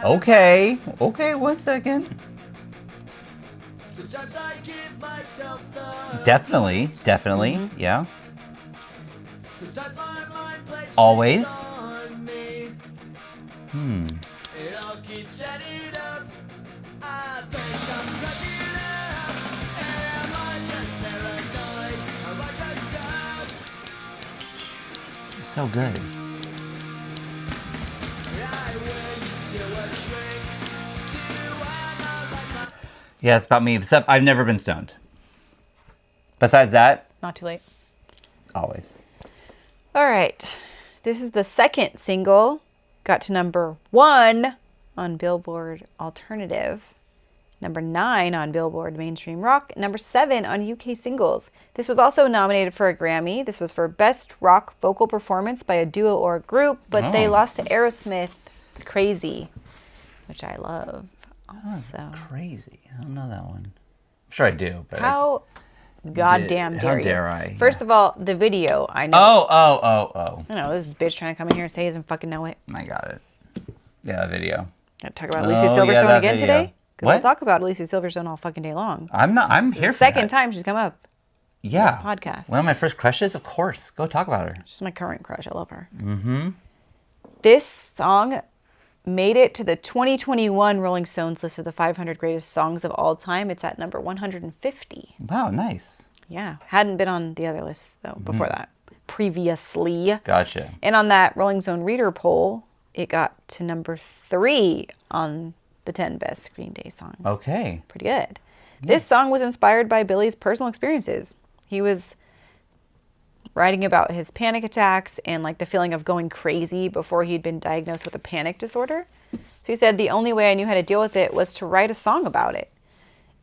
Okay. Okay, 1 second. Sometimes I give myself the Definitely. Yeah. Sometimes my mind plays Always. tricks on me. It all keeps adding up. I think I'm cracking up. Am I just paranoid? Am I just So good. I went to a shrink to analyze my Yeah, it's about me, except I've never been stoned. Besides that, Not too late. always. All right. This is the second single. Got to number 1 on Billboard Alternative, number 9 on Billboard Mainstream Rock, number 7 on UK Singles. This was also nominated for a Grammy. This was for Best Rock Vocal Performance by a Duo or a Group, but they lost to Aerosmith with Crazy, which I love also. Crazy. I don't know that one. I'm sure I do, but How goddamn dare you? How dare I? First of all, the video, I know. Oh. I know, this bitch trying to come in here and say he doesn't fucking know it. I got it. Yeah, the video. Gotta talk about Alicia Silverstone that again video. today? Because What? we'll talk about Alicia Silverstone all fucking day long. I'm here for Second that. time she's come up. Yeah. this podcast. One of my first crushes, of course. Go talk about her. She's my current crush. I love her. Mm-hmm. This song made it to the 2021 Rolling Stones list of the 500 greatest songs of all time. It's at number 150. Wow, nice. Yeah. Hadn't been on the other lists, though, before that. Previously. Gotcha. And on that Rolling Stone reader poll, it got to number 3 on the 10 best Green Day songs. Okay. Pretty good. This song was inspired by Billy's personal experiences. He was writing about his panic attacks and like the feeling of going crazy before he'd been diagnosed with a panic disorder. So he said, the only way I knew how to deal with it was to write a song about it.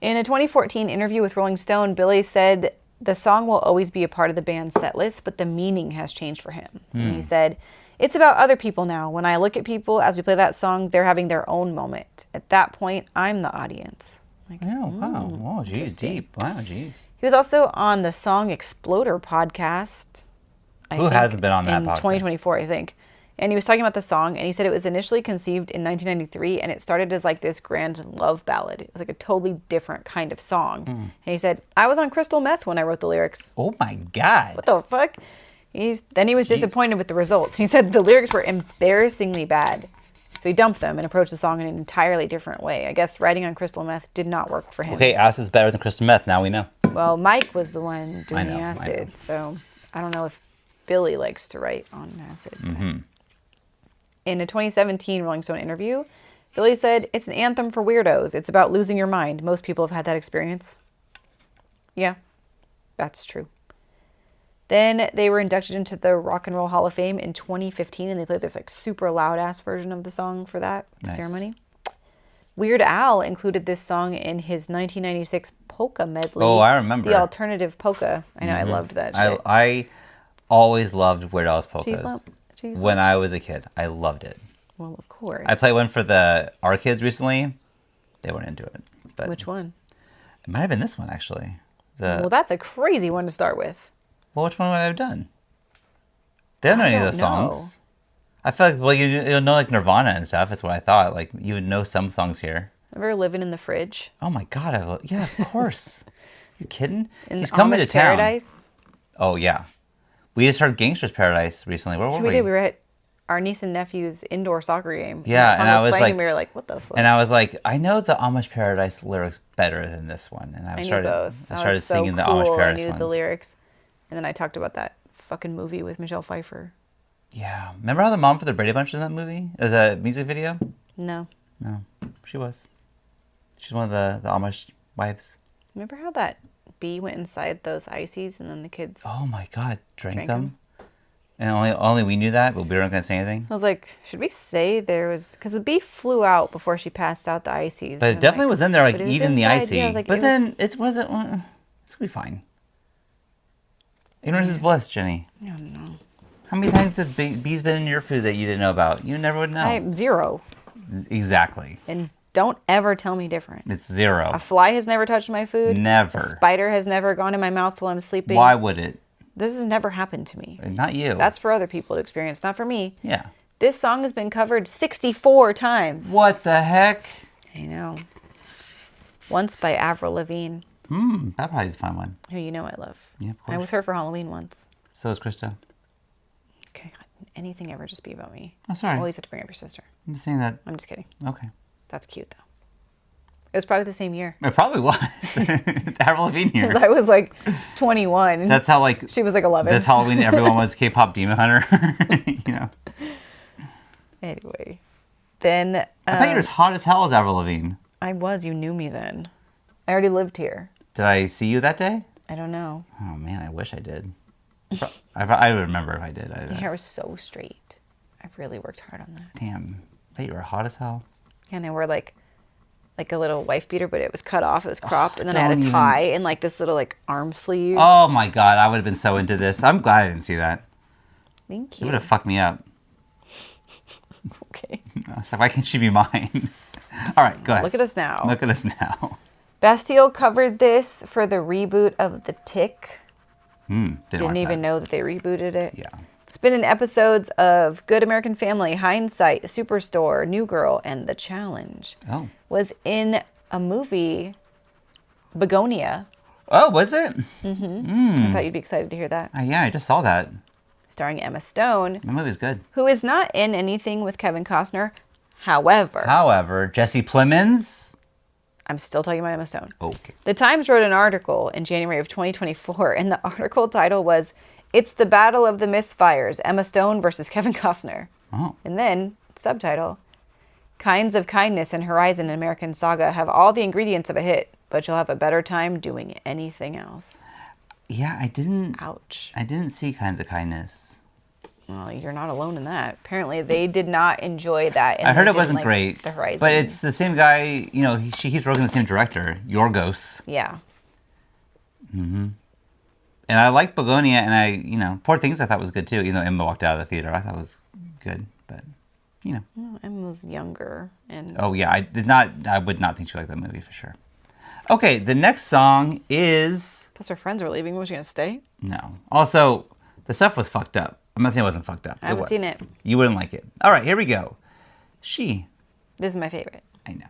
In a 2014 interview with Rolling Stone, Billy said the song will always be a part of the band's set list, but the meaning has changed for him. And he said, it's about other people now. When I look at people as we play that song, they're having their own moment. At that point, I'm the audience. Like, Oh, wow. Oh, geez, deep. Wow, geez. he was also on the Song Exploder podcast. Who hasn't been on that in podcast? 2024, I think. And he was talking about the song, and he said it was initially conceived in 1993, and it started as like this grand love ballad. It was like a totally different kind of song. And he said, I was on crystal meth when I wrote the lyrics. Oh, my God. What the fuck? Then he was disappointed with the results. He said the lyrics were embarrassingly bad. So he dumped them and approached the song in an entirely different way. I guess writing on crystal meth did not work for him. Okay, acid is better than crystal meth. Now we know. Well, Mike was the one doing I know, the I acid, know. so I don't know if Billy likes to write on acid. In a 2017 Rolling Stone interview, Billy said, it's an anthem for weirdos. It's about losing your mind. Most people have had that experience. Yeah, that's true. Then they were inducted into the Rock and Roll Hall of Fame in 2015, and they played this like super loud ass version of the song for that Nice. ceremony. Weird Al included this song in his 1996 polka medley. Oh, I remember. The alternative polka. I know, I loved that shit. I always loved Weird Al's polkas. Cheese lump. When I was a kid, I loved it. Well, of course. I played one for our kids recently. They weren't into it. But Which one? It might have been this one, actually. Well, that's a crazy one to start with. Well, which one would I have done? They don't know any of don't those songs. I feel like, well, you'll know like Nirvana and stuff. That's what I thought. Like, you would know some songs here. Ever Living in the Fridge? Oh my God. Yeah, of course. You kidding? In He's coming Amish to town. Paradise? Oh, yeah. We just heard Gangster's Paradise recently. Where were We did. We were at our niece and nephew's indoor soccer game. Yeah, that song and I was playing, like- and we were like, what the fuck? And I was like, I know the Amish Paradise lyrics better than this one. And I knew started, both. I That started was so singing the cool. Amish Paradise I knew ones. the lyrics. And then I talked about that fucking movie with Michelle Pfeiffer. Yeah. Remember how the mom for the Brady Bunch was in that movie? As a music video? No. No. She was. She's one of the Amish wives. Remember how that bee went inside those ices and then the kids... Oh my God. Drank Drank them? And only we knew that, but we weren't going to say anything? I was like, should we say there was... Because the bee flew out before she passed out the ices. But it definitely was in there, like, but it was eating the inside. icy. Yeah, I was like, but it then it wasn't... It's going to be fine. Ignorance is bliss, Jenny. I don't know. How many times have bees been in your food that you didn't know about? You never would know. 0. Exactly. And don't ever tell me different. It's 0. A fly has never touched my food. Never. A spider has never gone in my mouth while I'm sleeping. Why would it? This has never happened to me. Not you. That's for other people to experience, not for me. Yeah. This song has been covered 64 times. What the heck? I know. Once by Avril Lavigne, That probably is a fun one. who you know I love. Yeah, of I was course. her for Halloween once. So is Krista. Okay, God, anything ever just be about me. Oh, sorry. Always have to bring up your sister. I'm just saying that. I'm just kidding. Okay. That's cute, though. It was probably the same year. It probably was. Avril Lavigne Because here. I was like 21. That's how, like, She was like 11. this Halloween everyone was K-pop Demon Hunter. You know. Anyway. Then I bet you're as hot as hell as Avril Lavigne. I was. You knew me then. I already lived here. Did I see you that day? I don't know. Oh, man, I wish I did. I would remember if I did. My hair was so straight. I've really worked hard on that. Damn. I bet you were hot as hell. And I wore like a little wife beater, but it was cut off. It was cropped. And then I had don't a even- tie and like this little like arm sleeve. Oh, my God. I would have been so into this. I'm glad I didn't see that. Thank It you. would have fucked me up. Okay. I was like, why can't she be mine? All right, go ahead. Look at us now. Look at us now. Bastille covered this for the reboot of The Tick. Didn't even know that they rebooted it. Yeah. It's been in episodes of Good American Family, Hindsight, Superstore, New Girl, and The Challenge. Oh. Was in a movie, Begonia. Oh, was it? I thought you'd be excited to hear that. Yeah, I just saw that. Starring Emma Stone, The movie's good. who is not in anything with Kevin Costner. However, Jesse Plemons. I'm still talking about Emma Stone. Okay. The Times wrote an article in January of 2024, and the article title was, "It's the Battle of the Misfires, Emma Stone versus Kevin Costner." Oh. And then, subtitle, "Kinds of Kindness and Horizon and American Saga have all the ingredients of a hit, but you'll have a better time doing anything else." Yeah, I didn't Ouch. see Kinds of Kindness. Well, you're not alone in that. Apparently, they did not enjoy that. And I heard they it wasn't didn't like great. The Horizon. But it's the same guy, you know, she keeps working with the same director, Yorgos. Yeah. And I liked Begonia, and Poor Things I thought was good too, even though Emma walked out of the theater. I thought it was good, but, Well, Emma was younger. And Oh, yeah, I would not think she liked that movie for sure. Okay, the next song is... plus her friends were leaving. Was she going to stay? No. Also, the stuff was fucked up. I'm not saying it wasn't fucked up. I haven't was. seen it. You wouldn't like it. All right, here we go. She. This is my favorite. I know.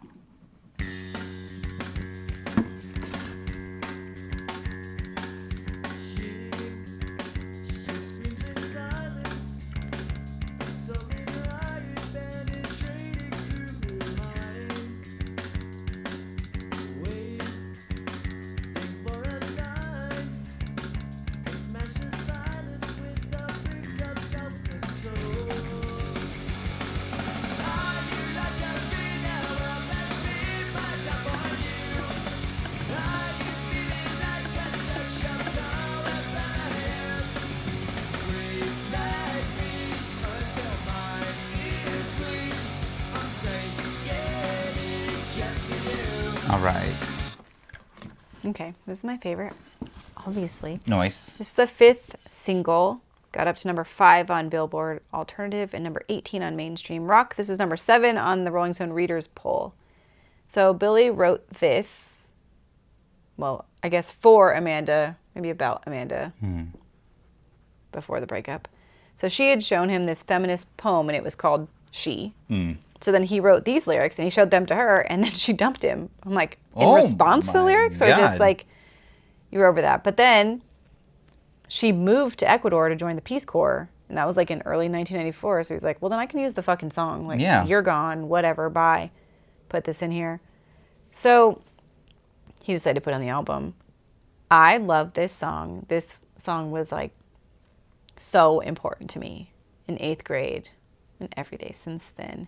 Screams in silence. Something like penetrating through her mind. Waiting for a sign to smash the silence with a brick of self-control. Are you not just being ever best me, but upon you? Are you feeling like that such a child of the hands? Scream at me until my ears bleed. I'm taking it just for you. All right. Okay, this is my favorite, obviously. Noise. This is the 5th single. Got up to number 5 on Billboard Alternative and number 18 on Mainstream Rock. This is number 7 on the Rolling Stone Readers poll. So Billy wrote this, well, I guess for Amanda, maybe about Amanda, before the breakup. So she had shown him this feminist poem, and it was called She. So then he wrote these lyrics, and he showed them to her, and then she dumped him. I'm like, in Oh response to the my lyrics, or just God. like, you were over that. But then she moved to Ecuador to join the Peace Corps, and that was like in early 1994. So he's like, well, then I can use the fucking song. Like, Yeah. you're gone, whatever, bye. Put this in here. So he decided to put it on the album. I love this song. This song was like so important to me in 8th grade and every day since then.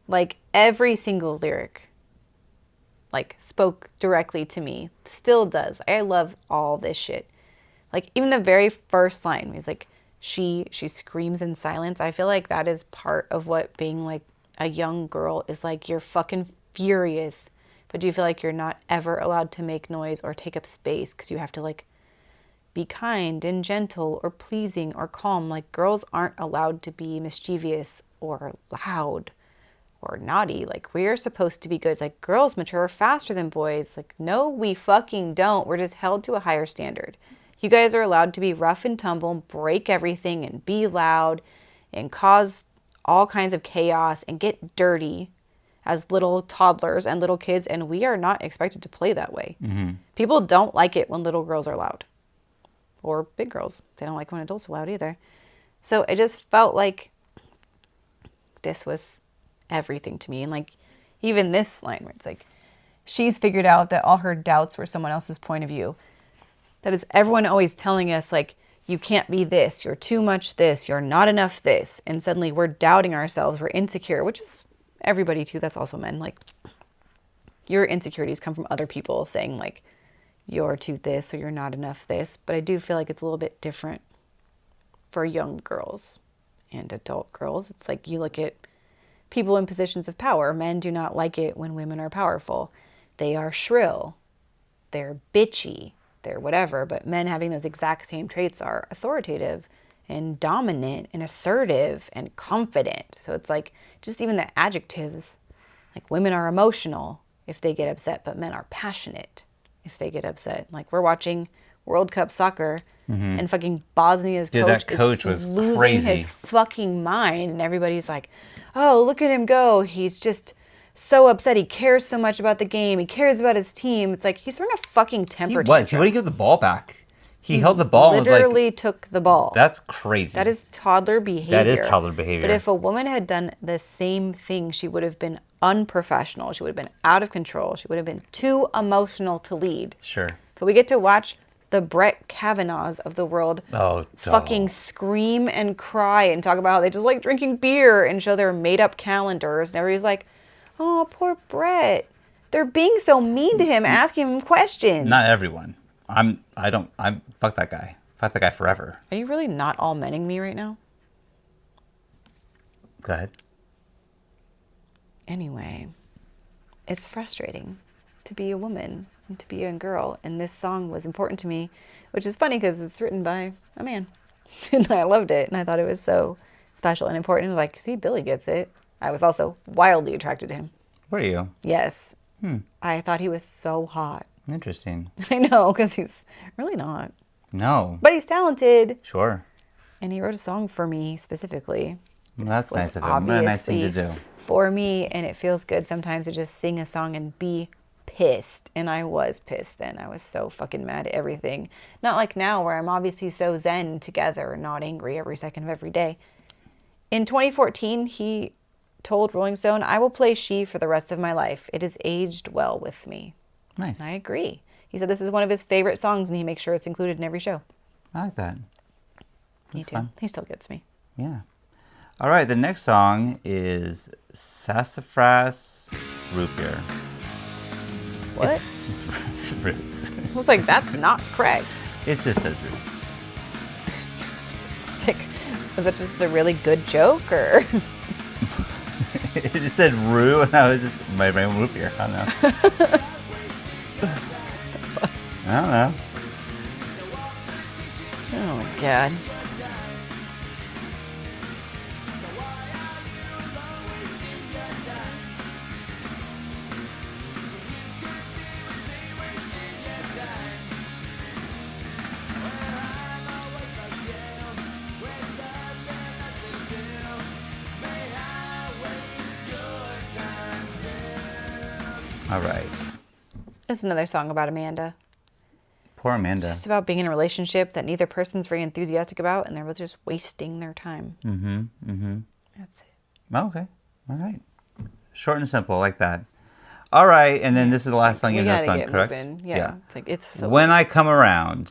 Like, every single lyric, like, spoke directly to me. Still does. I love all this shit. Like, even the very first line, he's like, she screams in silence. I feel like that is part of what being, like, a young girl is like. You're fucking furious, but do you feel like you're not ever allowed to make noise or take up space because you have to, like, be kind and gentle or pleasing or calm. Like, girls aren't allowed to be mischievous or loud or naughty. Like, we're supposed to be good. It's like, girls mature faster than boys. Like, no, we fucking don't. We're just held to a higher standard. You guys are allowed to be rough and tumble, break everything, and be loud and cause all kinds of chaos and get dirty as little toddlers and little kids, and we are not expected to play that way. People don't like it when little girls are loud. Or big girls. They don't like when adults are loud either. So it just felt like this was everything to me. And, like, even this line where it's like, she's figured out that all her doubts were someone else's point of view. That is everyone always telling us, like, you can't be this, you're too much this, you're not enough this. And suddenly we're doubting ourselves, we're insecure, which is everybody too. That's also men. Like, your insecurities come from other people saying, like, you're too this or you're not enough this. But I do feel like it's a little bit different for young girls and adult girls. It's like, you look at people in positions of power. Men do not like it when women are powerful. They are shrill. They're bitchy. They're whatever. But men having those exact same traits are authoritative and dominant and assertive and confident. So it's like, just even the adjectives, like, women are emotional if they get upset, but men are passionate if they get upset. Like, we're watching World Cup soccer and fucking Bosnia's coach was losing crazy. his fucking mind, and everybody's like, oh, look at him go. He's just so upset. He cares so much about the game. He cares about his team. It's like, he's throwing a fucking temper He was. He tantrum. wouldn't give the ball back. He held the ball and was like, literally took the ball. that's crazy. That is toddler behavior. That is toddler behavior. But if a woman had done the same thing, she would have been unprofessional. She would have been out of control. She would have been too emotional to lead. Sure. But we get to watch the Brett Kavanaughs of the world fucking Oh. scream and cry and talk about how they just like drinking beer and show their made-up calendars. And everybody's like, oh, poor Brett. They're being so mean to him, asking him questions. Not everyone. Fuck that guy. Fuck that guy forever. Are you really not all menning me right now? Go ahead. Anyway, it's frustrating to be a woman and to be a girl. And this song was important to me, which is funny because it's written by a man. And I loved it. And I thought it was so special and important. Like, see, Billy gets it. I was also wildly attracted to him. Were you? Yes. I thought he was so hot. Interesting. I know, because he's really not. No. But he's talented. Sure. And he wrote a song for me specifically. Well, that's This was nice of him. What a nice thing to obviously do. for me, and it feels good sometimes to just sing a song and be pissed. And I was pissed then. I was so fucking mad at everything. Not like now where I'm obviously so zen together and not angry every second of every day. In 2014, he told Rolling Stone, I will play She for the rest of my life. It has aged well with me. Nice. And I agree. He said this is one of his favorite songs and he makes sure it's included in every show. I like that. Me That's too. fun. He still gets me. Yeah. All right. The next song is Sassafras Root Beer. What? It's roots. I was like, that's not correct. It just says roots. It's like, was that just a really good joke or? It just said roux, and I was just my brain root beer. I don't know. I don't know. Oh my god. All right. This is another song about Amanda. Poor Amanda. It's just about being in a relationship that neither person's very enthusiastic about and they're both just wasting their time. That's it. Oh, okay. All right. Short and simple, like that. All right, and then this is the last song you We know gotta song, get correct? moving. Yeah. It's like, it's so When I Come Around.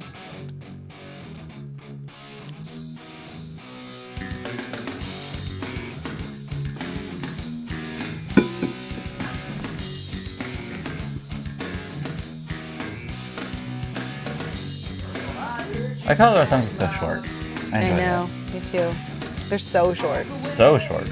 I call our songs so short. I enjoy know. Me too. They're so short. that. So short.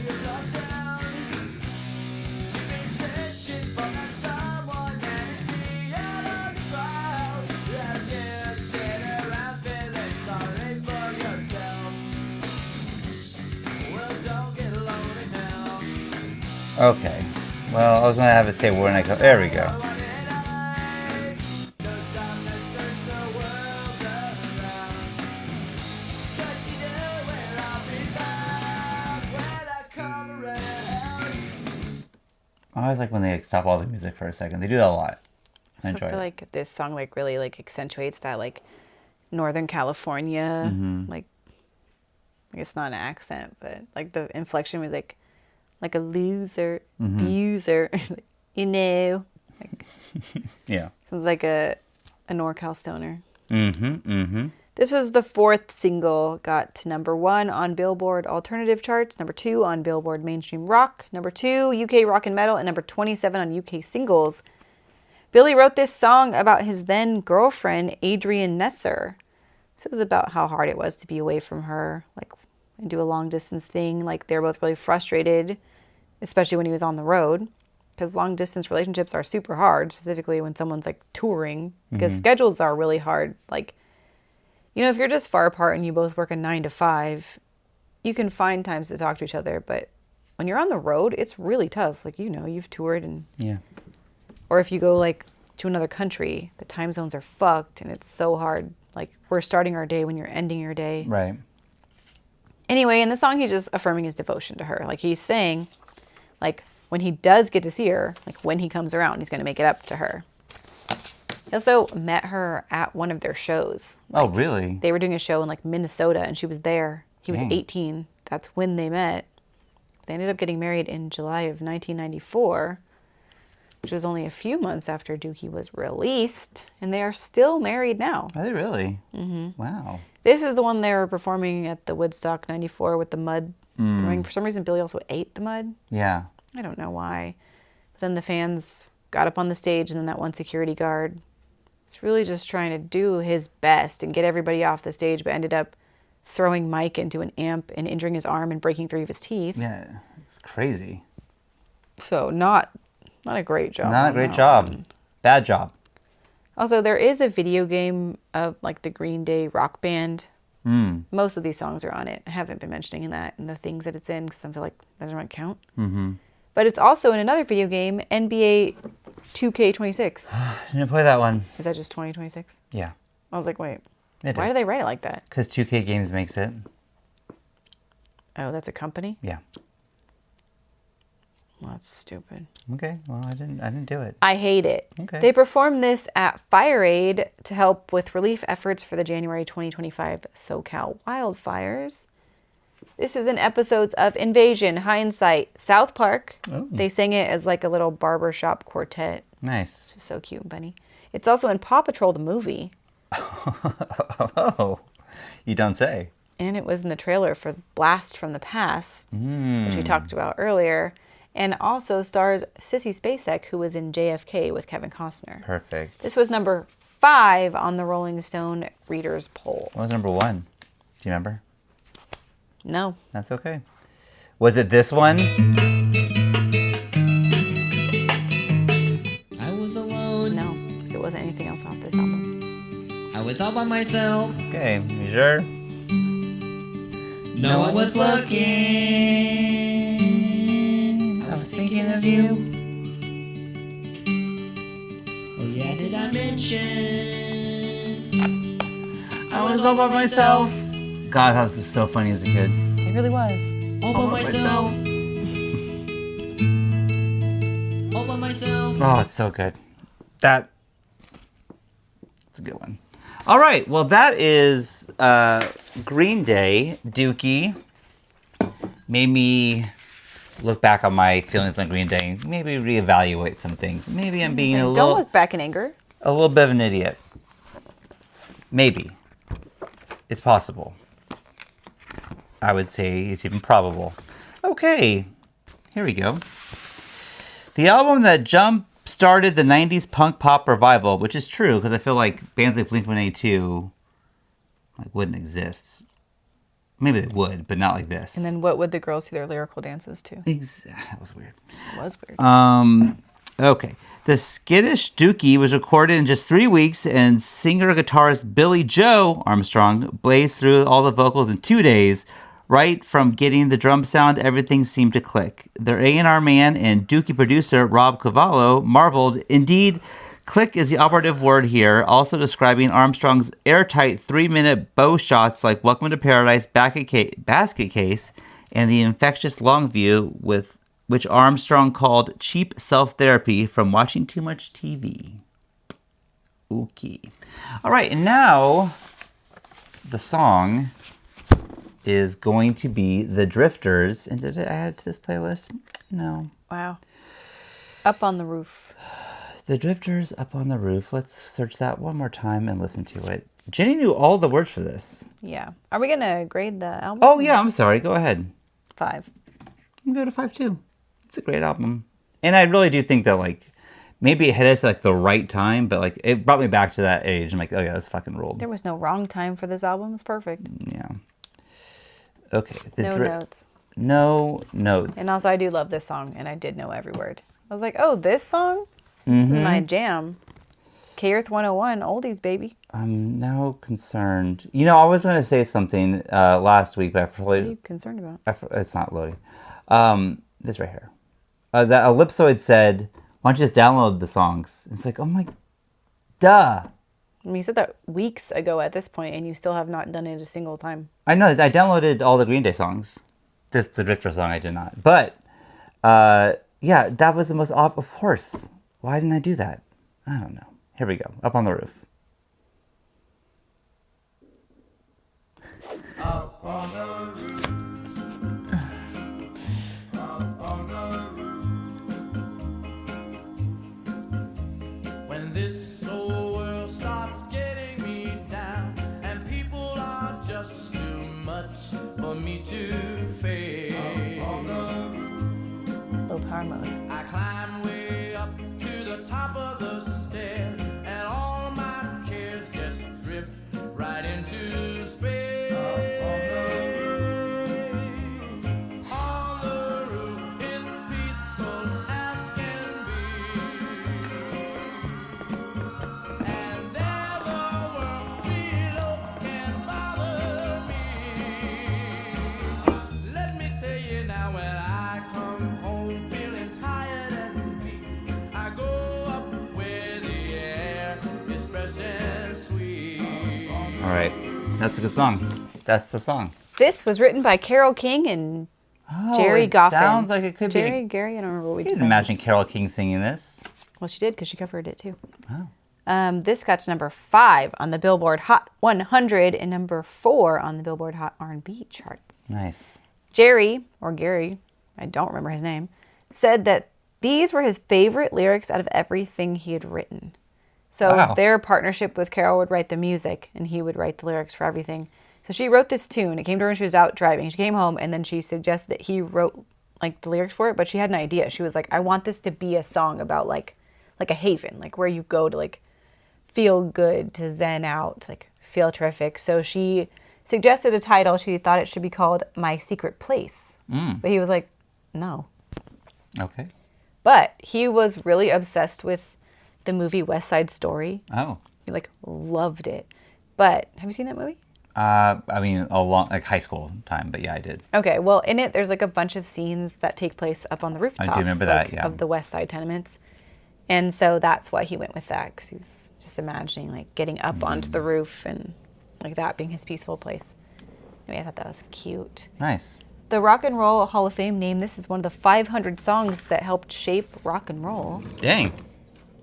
Okay. Well, I was gonna have it say when I go. There we go. I always like when they stop all the music for a second. They do that a lot. I I enjoy feel it. like this song like really like accentuates that like Northern California like it's not an accent, but like the inflection was like a loser, abuser, you know. Like, Yeah. sounds like a NorCal stoner. Mm-hmm. This was the fourth single, got to number 1 on Billboard Alternative charts, number 2 on Billboard Mainstream Rock, number 2 UK Rock and Metal, and number 27 on UK Singles. Billy wrote this song about his then girlfriend, Adrienne Nesser. This was about how hard it was to be away from her, like, and do a long distance thing. Like, they're both really frustrated, especially when he was on the road, because long distance relationships are super hard, specifically when someone's like touring, because schedules are really hard. Like, you know, if you're just far apart and you both work a 9 to 5, you can find times to talk to each other. But when you're on the road, it's really tough. Like, you know, you've toured and, Yeah. or if you go like to another country, the time zones are fucked and it's so hard. Like, we're starting our day when you're ending your day. Right. Anyway, in the song, he's just affirming his devotion to her. Like, he's saying, like, when he does get to see her, like, when he comes around, he's going to make it up to her. He also met her at one of their shows. Oh, really? They were doing a show in, like, Minnesota, and she was there. He was Dang. 18. That's when they met. They ended up getting married in July of 1994, which was only a few months after Dookie was released. And they are still married now. Are they really? Mm-hmm. Wow. This is the one they were performing at the Woodstock 94 with the mud throwing. For some reason, Billy also ate the mud. Yeah. I don't know why. But then the fans got up on the stage, and then that one security guard was really just trying to do his best and get everybody off the stage, but ended up throwing Mike into an amp and injuring his arm and breaking 3 of his teeth. Yeah. It's crazy. So not a great job. Not a on great that job. one. Bad job. Also, there is a video game of like the Green Day rock band. Most of these songs are on it. I haven't been mentioning that in the things that it's in because I feel like that doesn't really count. But it's also in another video game, NBA 2K26. I didn't play that one. Is that just 2026? Yeah. I was like, wait, It why is. do they write it like that? Because 2K Games makes it. Oh, that's a company? Yeah. Well, that's stupid. Okay. Well, I didn't do it. I hate it. Okay. They performed this at Fire Aid to help with relief efforts for the January 2025 SoCal wildfires. This is in episodes of Invasion, Hindsight, South Park. Oh. They sang it as like a little barbershop quartet. Nice. So cute and funny. It's also in Paw Patrol, the movie. Oh, you don't say. And it was in the trailer for Blast from the Past, which we talked about earlier. And also stars Sissy Spacek, who was in JFK with Kevin Costner. Perfect. This was number 5 on the Rolling Stone Readers poll. What was number 1? Do you remember? No. That's okay. Was it this one? I was alone. No, because it wasn't anything else off this album. I was all by myself. Okay, you sure? No one was looking. I was thinking of you. Oh yeah, did I mention? I was all by myself. God, that was just so funny as a kid. It really was. All by myself. All by myself. Oh, it's so good. It's a good one. All right, well, that is Green Day, Dookie. Made me look back on my feelings on Green Day, maybe reevaluate some things. Maybe I'm being Don't look back in anger. a little bit of an idiot. Maybe. It's possible. I would say it's even probable. Okay, here we go. The album that jump-started the 90s punk pop revival, which is true, because I feel like bands like Blink-182, like wouldn't exist. Maybe they would, but not like this. And then what would the girls do their lyrical dances to? That was weird. It was weird. Okay. The skittish Dookie was recorded in just 3 weeks, and singer-guitarist Billy Joe Armstrong blazed through all the vocals in 2 days. Right from getting the drum sound, everything seemed to click. Their A&R man and Dookie producer Rob Cavallo marveled. Indeed, click is the operative word here, also describing Armstrong's airtight 3-minute bow shots like Welcome to Paradise, Basket Case, and the infectious long view, with which Armstrong called cheap self-therapy from watching too much TV. Okay. All right, and now the song is going to be The Drifters. And did I add it to this playlist? No. Wow. Up on the Roof. The Drifters, Up on the Roof. Let's search that one more time and listen to it. Jenny knew all the words for this. Yeah. Are we going to grade the album? Oh, yeah, I'm sorry. Go ahead. 5. I'm going to 5 too. It's a great album. And I really do think that, like, maybe it hit us like the right time, but like it brought me back to that age. I'm like, oh yeah, that's fucking ruled. There was no wrong time for this album. It's perfect. Yeah. Okay. No notes. No notes. And also, I do love this song, and I did know every word. I was like, oh, this song? This is my jam. K-Earth 101, oldies, baby. I'm now concerned. You know, I was going to say something last week, but I What are you probably... concerned about? It's not loading. This right here. That Ellipsoid said, why don't you just download the songs? It's like, oh my... Duh. I mean, you said that weeks ago at this point, and you still have not done it a single time. I know. I downloaded all the Green Day songs. Just the Drifter song I did not. But, yeah, that was the most... Of course. Why didn't I do that? I don't know. Here we go. Up on the Roof. Up on the roof. Up on the roof. When this old world starts getting me down, and people are just too much for me to face. Up on the roof. Low power mode. I climb way up to the top of the stair, and all my cares just drift right into space. Up on the roof is peaceful as can be, and there the world below can bother me. Let me tell you now, when I come home feeling tired and weak, I go up where the air is fresh and sweet. All right. That's a good song. That's the song. This was written by Carole King and Oh, Jerry it Goffin. sounds like it could Jerry, be. Gary, I don't remember what we You just can imagine Carole King singing this. Well, she did because she covered it too. Oh. This got to number 5 on the Billboard Hot 100 and number 4 on the Billboard Hot R&B charts. Nice. Jerry, or Gary, I don't remember his name, said that these were his favorite lyrics out of everything he had written. So Wow. their partnership with Carol would write the music and he would write the lyrics for everything. So she wrote this tune. It came to her when she was out driving. She came home and then she suggested that he wrote like the lyrics for it, but she had an idea. She was like, I want this to be a song about like a haven, like where you go to like feel good, to zen out, to like feel terrific. So she suggested a title. She thought it should be called My Secret Place. But he was like, no. Okay. But he was really obsessed with the movie West Side Story. Oh. He like loved it. But have you seen that movie? I mean, a long, like high school time, but yeah, I did. Okay, well, in it, there's like a bunch of scenes that take place up on the rooftops remember that, like, yeah. of the West Side tenements. And so that's why he went with that, because he was just imagining like getting up onto the roof and like that being his peaceful place. Anyway, I thought that was cute. Nice. The Rock and Roll Hall of Fame named this as one of the 500 songs that helped shape rock and roll. Dang.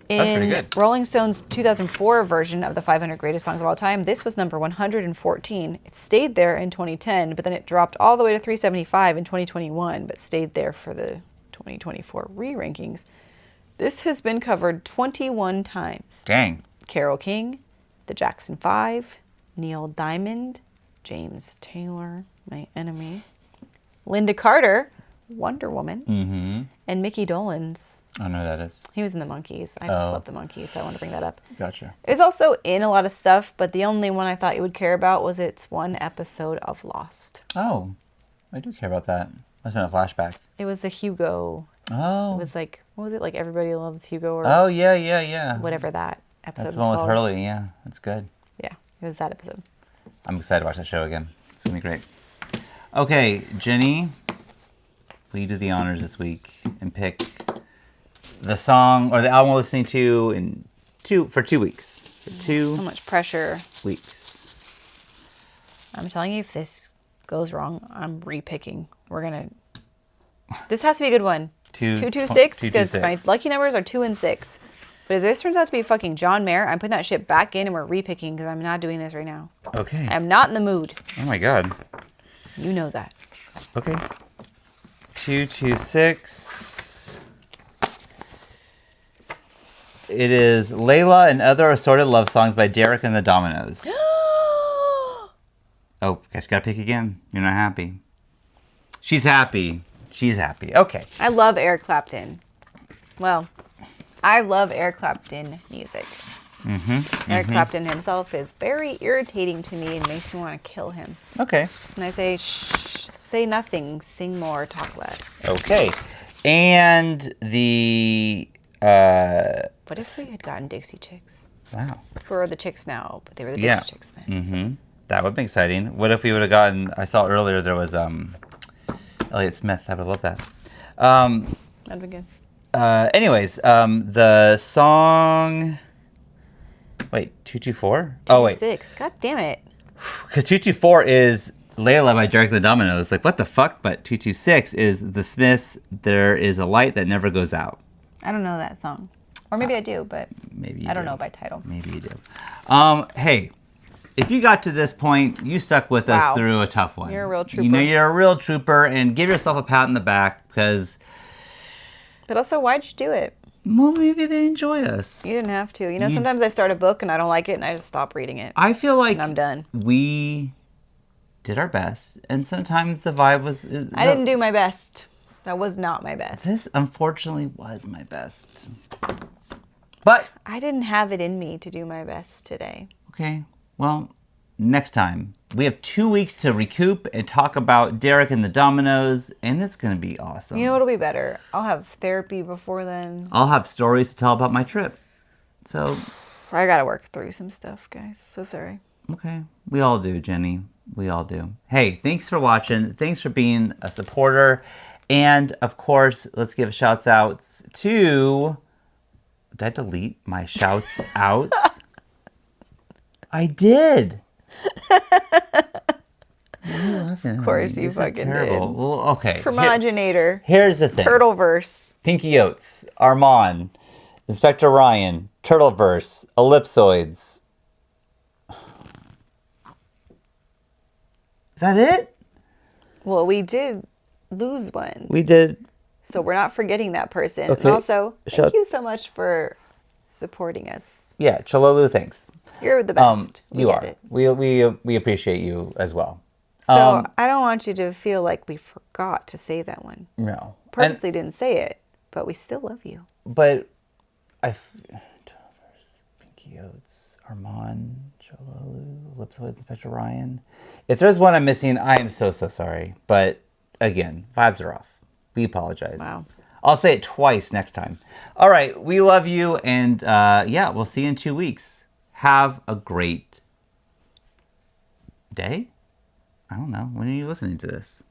That's pretty In good. Rolling Stone's 2004 version of the 500 Greatest Songs of All Time, this was number 114. It stayed there in 2010, but then it dropped all the way to 375 in 2021, but stayed there for the 2024 re-rankings. This has been covered 21 times. Dang. Carole King, the Jackson 5, Neil Diamond, James Taylor, my enemy, Linda Carter, Wonder Woman. Mm-hmm. And Mickey Dolenz. I know who that is. He was in the Monkees. I just love the Monkees, so I want to bring that up. Gotcha. It's also in a lot of stuff, but the only one I thought you would care about was its one episode of Lost. Oh, I do care about that. That's been a flashback. It was the Hugo. Oh. It was like, what was it? Like Everybody Loves Hugo or Oh, yeah. whatever that episode That's was the one with called. Hurley, yeah. That's good. Yeah, it was that episode. I'm excited to watch that show again. It's going to be great. Okay, Jenny, will you do the honors this week and pick the song or the album we're listening to for 2 weeks? For 2 So much pressure. weeks. I'm telling you, if this goes wrong, I'm repicking. This has to be a good one. 226, because my 226. lucky numbers are 2 and 6. But if this turns out to be fucking John Mayer, I'm putting that shit back in and we're repicking because I'm not doing this right now. Okay. I'm not in the mood. Oh my God. You know that. Okay. 226. It is Layla and Other Assorted Love Songs by Derek and the Dominoes. Oh, guys, gotta pick again. You're not happy. She's happy. She's happy. Okay. I love Eric Clapton. Well, I love Eric Clapton music. Eric Clapton himself is very irritating to me and makes me want to kill him. Okay. And I say, shh, say nothing, sing more, talk less. Okay. And the What if we had gotten Dixie Chicks? wow. For the Chicks now, but they were the Dixie Yeah. Chicks then. Mm-hmm. That would be exciting. What if we would have gotten? I saw earlier there was Elliott Smith. I would love that. That'd be good. Anyways, the song. Wait, 224? Oh wait, 6. God damn it. because 224 is Layla by Derek and the Dominoes. Like what the fuck? But 226 is the Smiths. There is a light that never goes out. I don't know that song. Or maybe I do, but Maybe you I don't do. know by title. Maybe you do. Hey, if you got to this point, you stuck with Wow. us through a tough one. You're a real You know, trooper. you're a real trooper, and give yourself a pat in the back because, But also, why'd you do it? well, maybe they enjoy us. You didn't have to. You know, sometimes I start a book and I don't like it and I just stop reading it. I feel like And I'm done. we did our best, and sometimes the vibe was. I didn't do my best. That was not my best. This unfortunately was my best, but I didn't have it in me to do my best today. okay. Well, next time we have 2 weeks to recoup and talk about Derek and the Dominoes, and it's gonna be awesome. You know what'll be better? I'll have therapy before then. I'll have stories to tell about my trip. So, I gotta work through some stuff, guys. So sorry. okay. We all do, Jenny. We all do. Hey, thanks for watching. Thanks for being a supporter. And, of course, let's give shouts outs to... Did I delete my shouts outs? I did. Of course you fucking did. Well, okay. Fromaginator. Here's the thing. Turtleverse. Pinky Oats, Armand, Inspector Ryan, Turtleverse, Ellipsoids. Is that it? Well, we did lose one. We did. So we're not forgetting that person. Okay. And also, thank Shouts. you so much for supporting us. Yeah, Chololu, thanks. You're the best. You get are. it. We appreciate you as well. So I don't want you to feel like we forgot to say that one. No. Purposely didn't say it, but we still love you. But Turtleverse, Pinky Oats, Armand, Chololu, Ellipsoids, Inspector Ryan. If there's one I'm missing, I am so sorry. But again, vibes are off. We apologize. Wow. I'll say it twice next time. All right, we love you, and yeah, we'll see you in 2 weeks. Have a great day. I don't know. When are you listening to this?